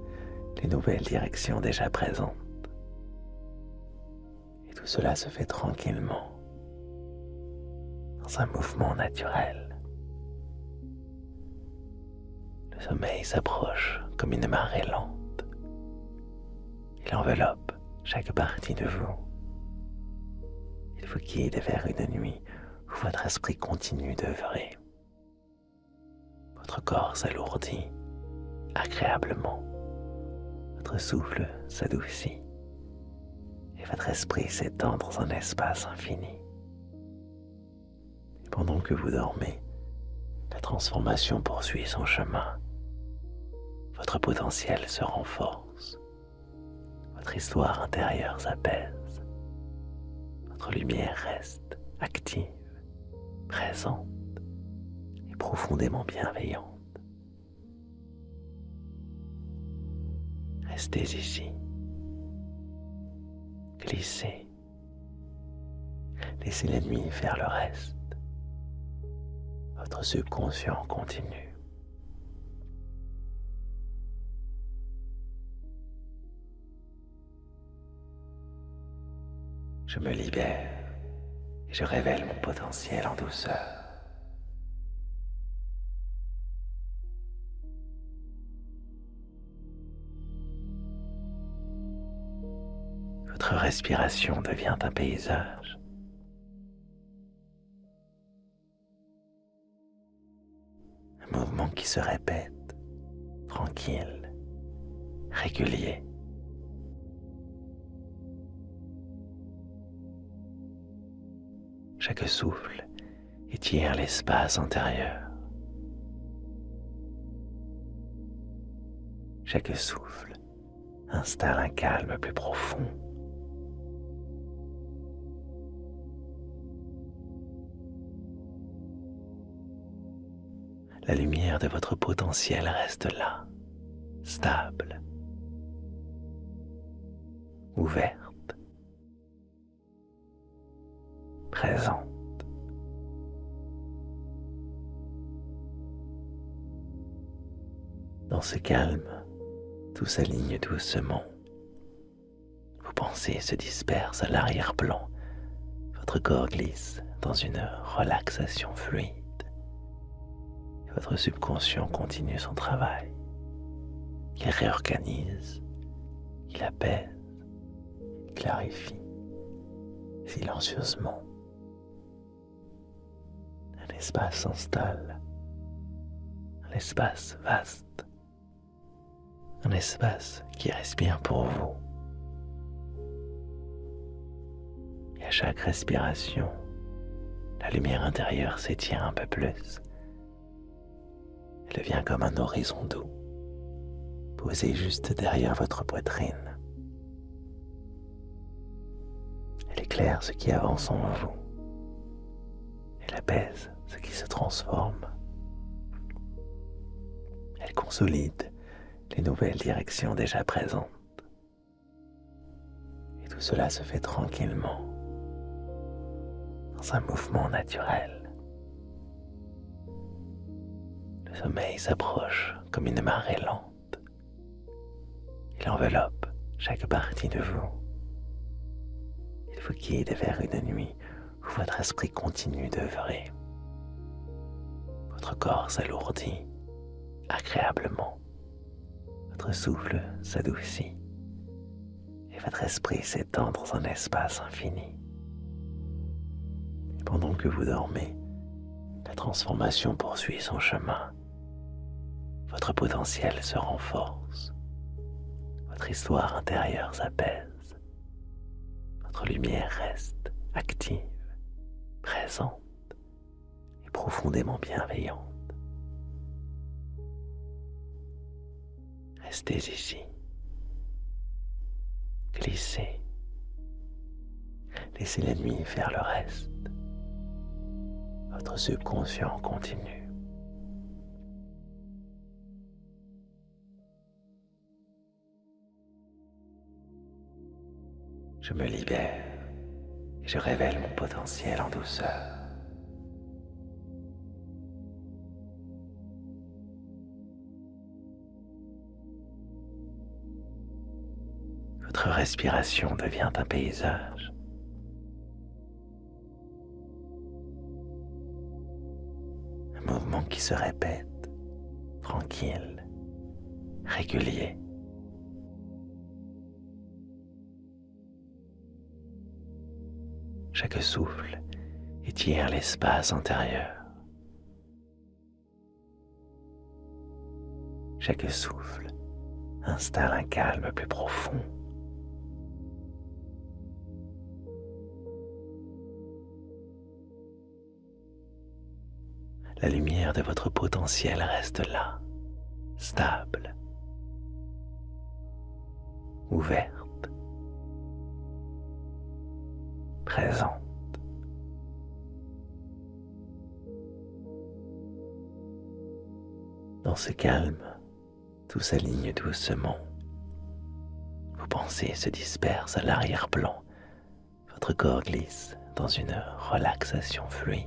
les nouvelles directions déjà présentes. Et tout cela se fait tranquillement, dans un mouvement naturel. Le sommeil s'approche comme une marée lente. Il enveloppe chaque partie de vous. Il vous guide vers une nuit où votre esprit continue d'œuvrer. Votre corps s'alourdit agréablement. Votre souffle s'adoucit et votre esprit s'étend dans un espace infini. Et pendant que vous dormez, la transformation poursuit son chemin. Votre potentiel se renforce. Votre histoire intérieure s'apaise. Votre lumière reste active, présente et profondément bienveillante. Restez ici. Glissez. Laissez la nuit faire le reste. Votre subconscient continue. Je me libère et je révèle mon potentiel en douceur. Votre respiration devient un paysage. Un mouvement qui se répète, tranquille, régulier. Chaque souffle étire l'espace intérieur. Chaque souffle installe un calme plus profond. La lumière de votre potentiel reste là, stable, ouverte, présente. Dans ce calme, tout s'aligne doucement. Vos pensées se dispersent à l'arrière-plan. Votre corps glisse dans une relaxation fluide. Et votre subconscient continue son travail. Il réorganise, il apaise, il clarifie silencieusement. Un espace s'installe, un espace vaste, un espace qui respire pour vous. Et à chaque respiration, la lumière intérieure s'étire un peu plus. Elle devient comme un horizon doux, posé juste derrière votre poitrine. Elle éclaire ce qui avance en vous. Elle apaise ce qui se transforme. Elle consolide les nouvelles directions déjà présentes. Et tout cela se fait tranquillement, dans un mouvement naturel. Le sommeil s'approche comme une marée lente. Il enveloppe chaque partie de vous. Il vous guide vers une nuit où votre esprit continue d'œuvrer. Votre corps s'alourdit agréablement. Votre souffle s'adoucit et votre esprit s'étend dans un espace infini. Et pendant que vous dormez, la transformation poursuit son chemin. Votre potentiel se renforce. Votre histoire intérieure s'apaise. Votre lumière reste active, présente et profondément bienveillante. Restez ici, glissez, laissez la nuit faire le reste. Votre subconscient continue. Je me libère et je révèle mon potentiel en douceur. Votre respiration devient un paysage. Un mouvement qui se répète, tranquille, régulier. Chaque souffle étire l'espace intérieur. Chaque souffle installe un calme plus profond. La lumière de votre potentiel reste là, stable, ouverte, présente. Dans ce calme, tout s'aligne doucement. Vos pensées se dispersent à l'arrière-plan. Votre corps glisse dans une relaxation fluide.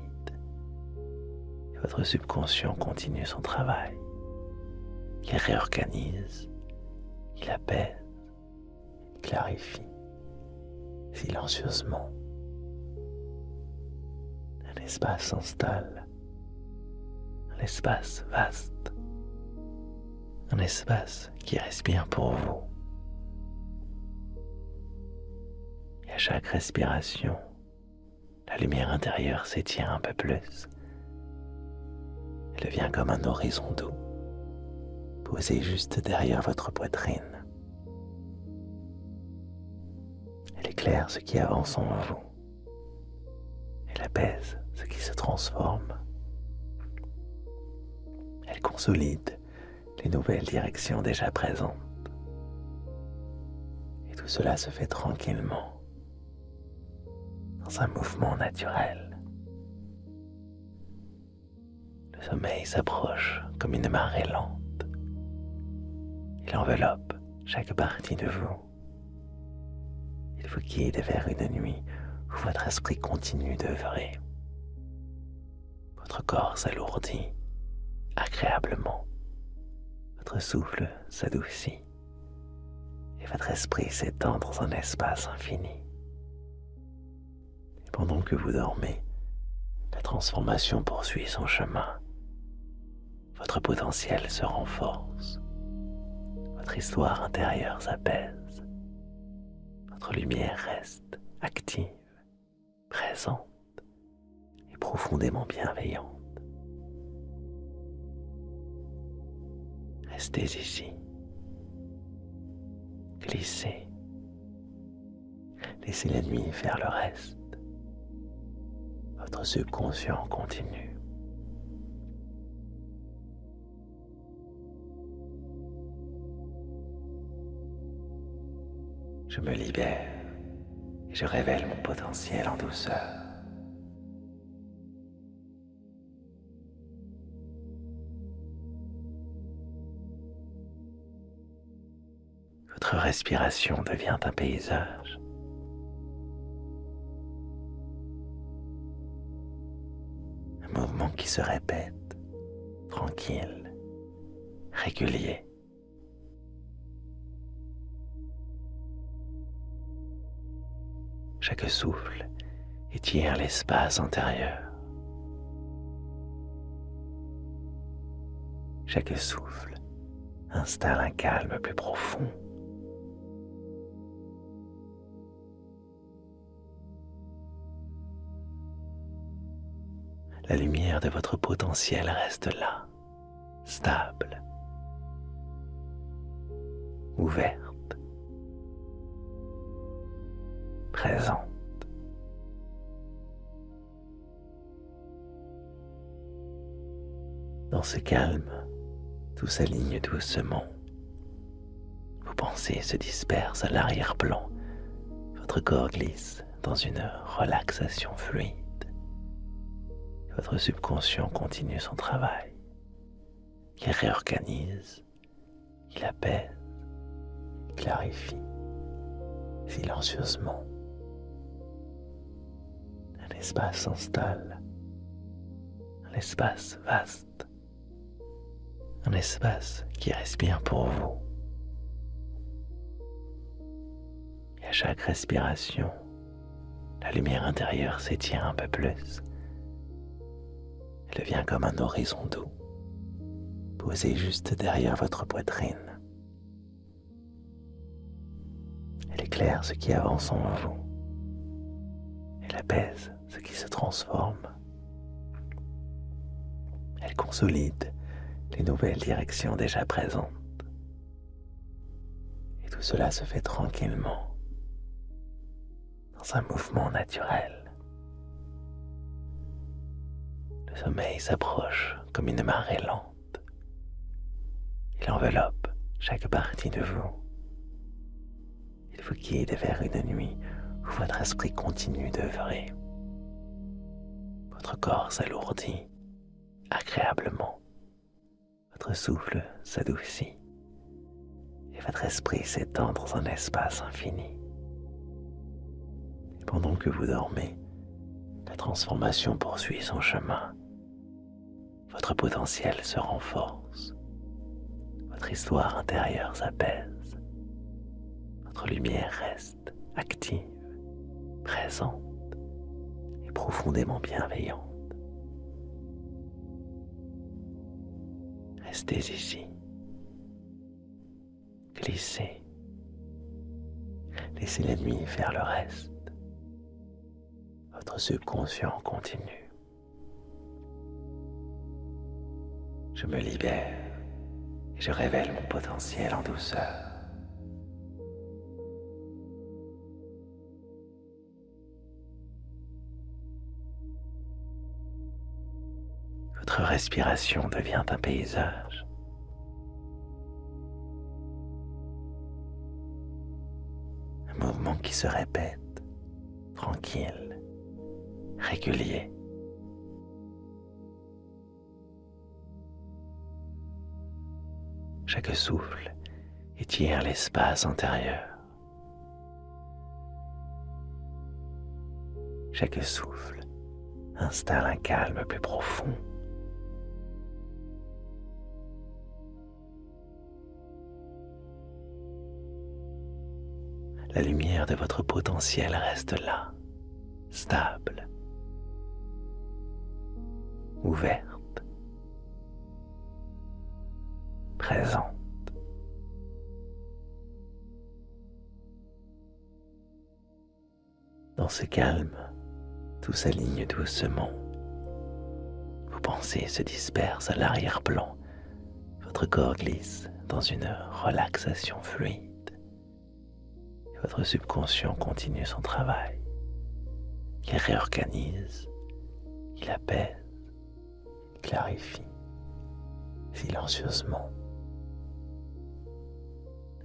votre subconscient continue son travail. Il réorganise, il apaise, il clarifie silencieusement. Un espace s'installe, un espace vaste, un espace qui respire pour vous. Et à chaque respiration, la lumière intérieure s'étire un peu plus. Elle devient comme un horizon doux, posé juste derrière votre poitrine. Elle éclaire ce qui avance en vous. Elle apaise ce qui se transforme. Elle consolide les nouvelles directions déjà présentes. Et tout cela se fait tranquillement, dans un mouvement naturel. Le sommeil s'approche comme une marée lente. Il enveloppe chaque partie de vous. Il vous guide vers une nuit où votre esprit continue d'œuvrer. Votre corps s'alourdit agréablement. Votre souffle s'adoucit et votre esprit s'étend dans un espace infini. Et pendant que vous dormez, la transformation poursuit son chemin. Votre potentiel se renforce. Votre histoire intérieure s'apaise. Votre lumière reste active, présente et profondément bienveillante. Restez ici. Glissez. Laissez la nuit faire le reste. Votre subconscient continue. Je me libère et je révèle mon potentiel en douceur. Votre respiration devient un paysage. Un mouvement qui se répète, tranquille, régulier. Chaque souffle étire l'espace intérieur. Chaque souffle installe un calme plus profond. La lumière de votre potentiel reste là, stable, ouverte, présente. Dans ce calme, tout s'aligne doucement. Vos pensées se dispersent à l'arrière-plan. Votre corps glisse dans une relaxation fluide. Votre subconscient continue son travail. Il réorganise, il apaise, il clarifie silencieusement. Un espace s'installe, un espace vaste, un espace qui respire pour vous. Et à chaque respiration, la lumière intérieure s'étire un peu plus. Elle devient comme un horizon doux, posé juste derrière votre poitrine. Elle éclaire ce qui avance en vous. Elle apaise ce qui se transforme. Elle consolide les nouvelles directions déjà présentes. Et tout cela se fait tranquillement, dans un mouvement naturel. Le sommeil s'approche comme une marée lente. Il enveloppe chaque partie de vous. Il vous guide vers une nuit où votre esprit continue d'œuvrer. Votre corps s'alourdit agréablement. Votre souffle s'adoucit et votre esprit s'étend dans un espace infini. Et pendant que vous dormez, la transformation poursuit son chemin. votre potentiel se renforce, votre histoire intérieure s'apaise, votre lumière reste active, présente et profondément bienveillante. Restez ici, glissez, laissez la nuit faire le reste. Votre subconscient continue. Je me libère et je révèle mon potentiel en douceur. Votre respiration devient un paysage. Un mouvement qui se répète, tranquille, régulier. Chaque souffle étire l'espace intérieur. Chaque souffle installe un calme plus profond. La lumière de votre potentiel reste là, stable, ouverte, présente. Dans ce calme, tout s'aligne doucement. Vos pensées se dispersent à l'arrière-plan. Votre corps glisse dans une relaxation fluide. Votre subconscient continue son travail. Il réorganise, il apaise, il clarifie silencieusement.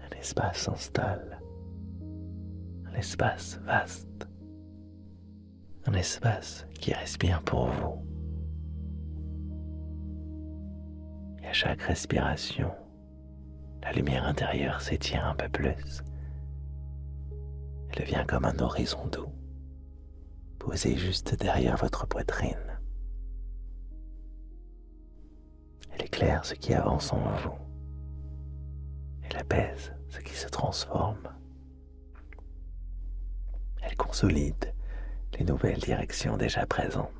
Un espace s'installe, un espace vaste, un espace qui respire pour vous. Et à chaque respiration, la lumière intérieure s'étire un peu plus. Elle devient comme un horizon doux, posé juste derrière votre poitrine. Elle éclaire ce qui avance en vous. Elle apaise ce qui se transforme. Elle consolide les nouvelles directions déjà présentes.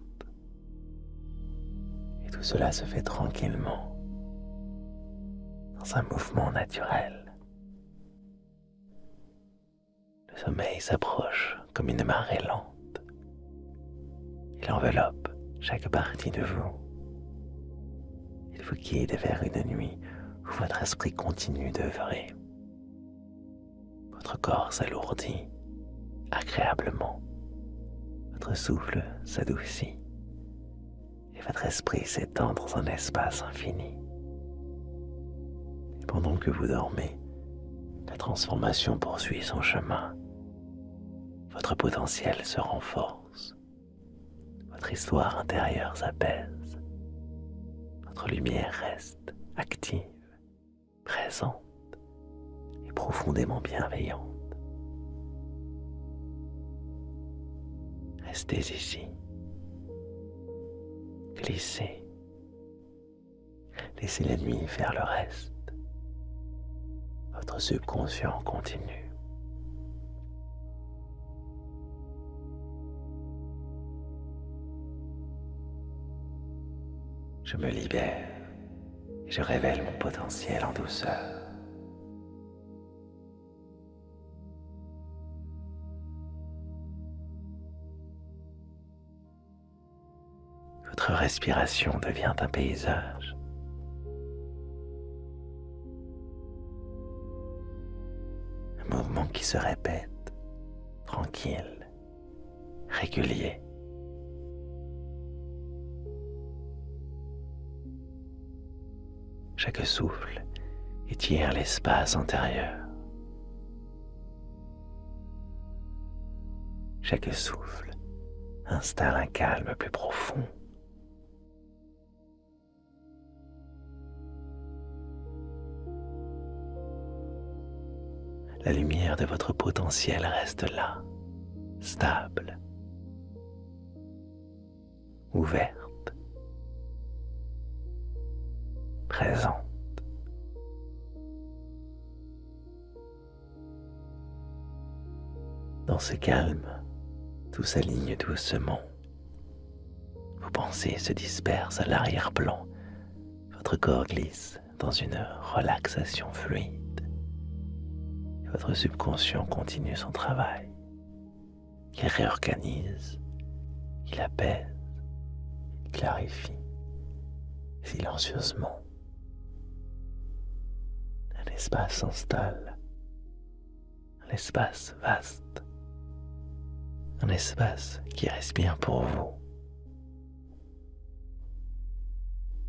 Et tout cela se fait tranquillement, dans un mouvement naturel. Le sommeil s'approche comme une marée lente. Il enveloppe chaque partie de vous. Il vous guide vers une nuit où votre esprit continue d'œuvrer. Votre corps s'alourdit agréablement. Votre souffle s'adoucit. Et votre esprit s'étend dans un espace infini. Et pendant que vous dormez, la transformation poursuit son chemin. Votre potentiel se renforce. Votre histoire intérieure s'apaise. Votre lumière reste active, présente et profondément bienveillante. Restez ici. Glissez. Laissez la nuit faire le reste. Votre subconscient continue. Je me libère et je révèle mon potentiel en douceur. Votre respiration devient un paysage. Un mouvement qui se répète, tranquille, régulier. Chaque souffle étire l'espace intérieur. Chaque souffle installe un calme plus profond. La lumière de votre potentiel reste là, stable, ouverte, présente. Dans ce calme, tout s'aligne doucement. Vos pensées se dispersent à l'arrière-plan. Votre corps glisse dans une relaxation fluide. Et votre subconscient continue son travail. Il réorganise, il apaise, il clarifie silencieusement. Un espace s'installe, un espace vaste, un espace qui respire pour vous.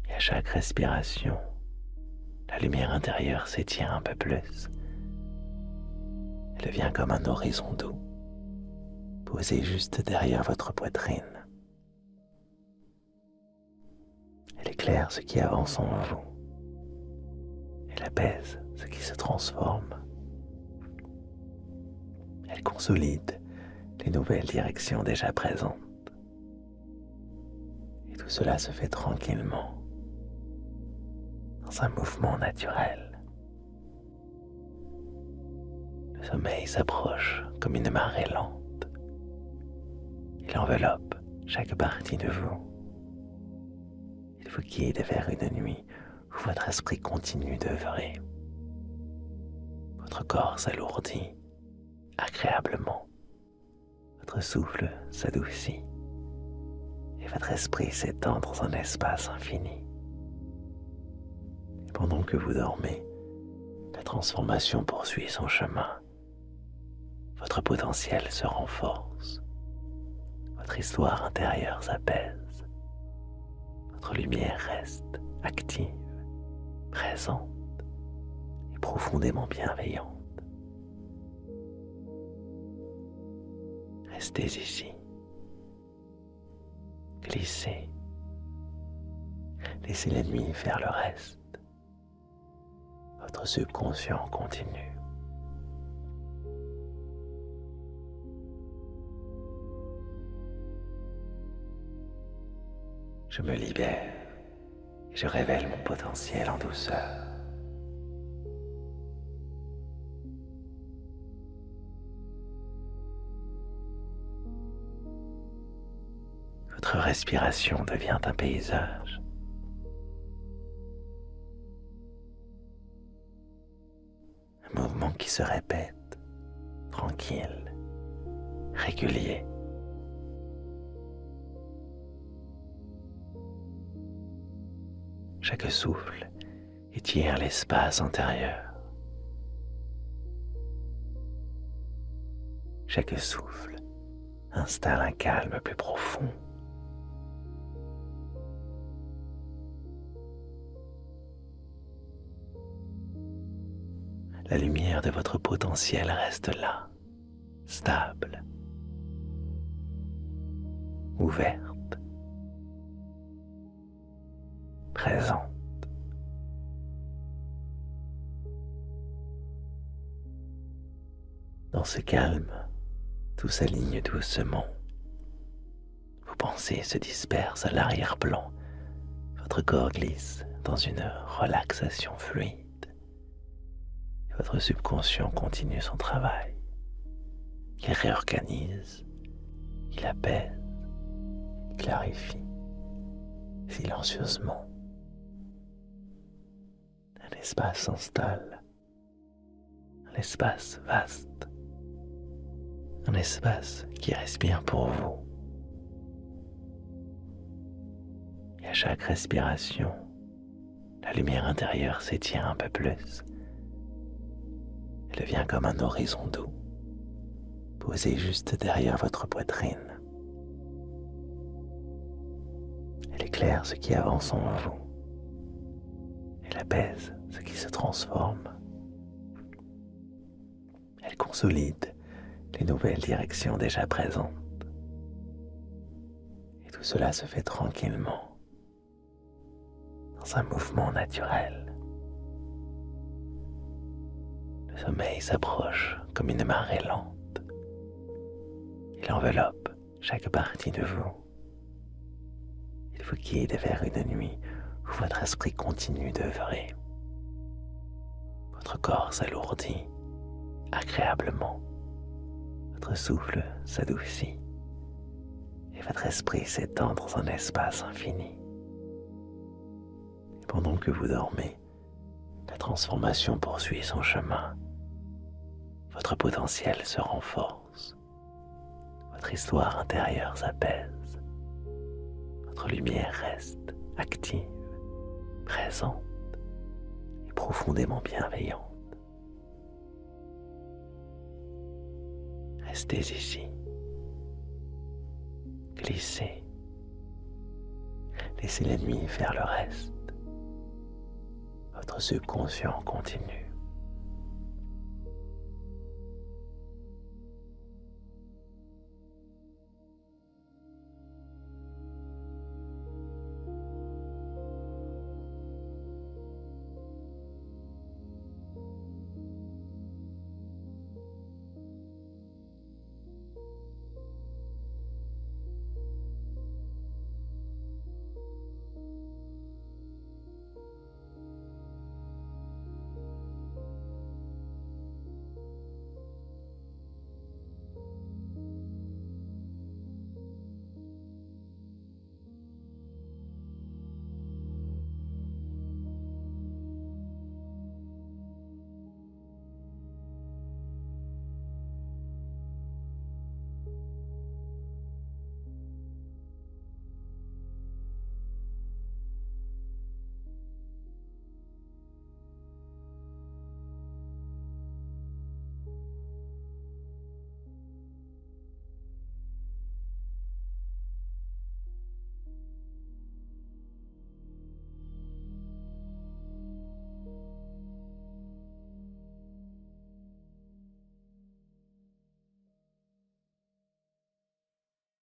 Et à chaque respiration, la lumière intérieure s'étire un peu plus. Elle devient comme un horizon doux, posé juste derrière votre poitrine. Elle éclaire ce qui avance en vous. Elle apaise ce qui se transforme. Elle consolide les nouvelles directions déjà présentes. Et tout cela se fait tranquillement, dans un mouvement naturel. Le sommeil s'approche comme une marée lente. Il enveloppe chaque partie de vous. Il vous guide vers une nuit où votre esprit continue d'œuvrer. Votre corps s'alourdit agréablement. Votre souffle s'adoucit et votre esprit s'étend dans un espace infini. Et pendant que vous dormez, la transformation poursuit son chemin. Votre potentiel se renforce. Votre histoire intérieure s'apaise. Votre lumière reste active, présente et profondément bienveillante. Restez ici. Glissez. Laissez la nuit faire le reste. Votre subconscient continue. Je me libère et je révèle mon potentiel en douceur. Votre respiration devient un paysage. Un mouvement qui se répète, tranquille, régulier. Chaque souffle étire l'espace intérieur. Chaque souffle installe un calme plus profond. La lumière de votre potentiel reste là, stable, ouverte, présente. Dans ce calme, tout s'aligne doucement. Vos pensées se dispersent à l'arrière-plan. Votre corps glisse dans une relaxation fluide. Et votre subconscient continue son travail. Il réorganise, il apaise, il clarifie silencieusement. Un espace s'installe, un espace vaste, un espace qui respire pour vous. Et à chaque respiration, la lumière intérieure s'étire un peu plus. Elle devient comme un horizon doux, posé juste derrière votre poitrine. Elle éclaire ce qui avance en vous. Elle apaise ce qui se transforme. Elle consolide les nouvelles directions déjà présentes. Et tout cela se fait tranquillement, dans un mouvement naturel. Le sommeil s'approche comme une marée lente. Il enveloppe chaque partie de vous. Il vous guide vers une nuit où votre esprit continue d'œuvrer. Votre corps s'alourdit agréablement, votre souffle s'adoucit et votre esprit s'étend dans un espace infini. Et pendant que vous dormez, la transformation poursuit son chemin. Votre potentiel se renforce. Votre histoire intérieure s'apaise. Votre lumière reste active, présente et profondément bienveillante. Restez ici. Glissez. Laissez la nuit faire le reste. Votre subconscient continue.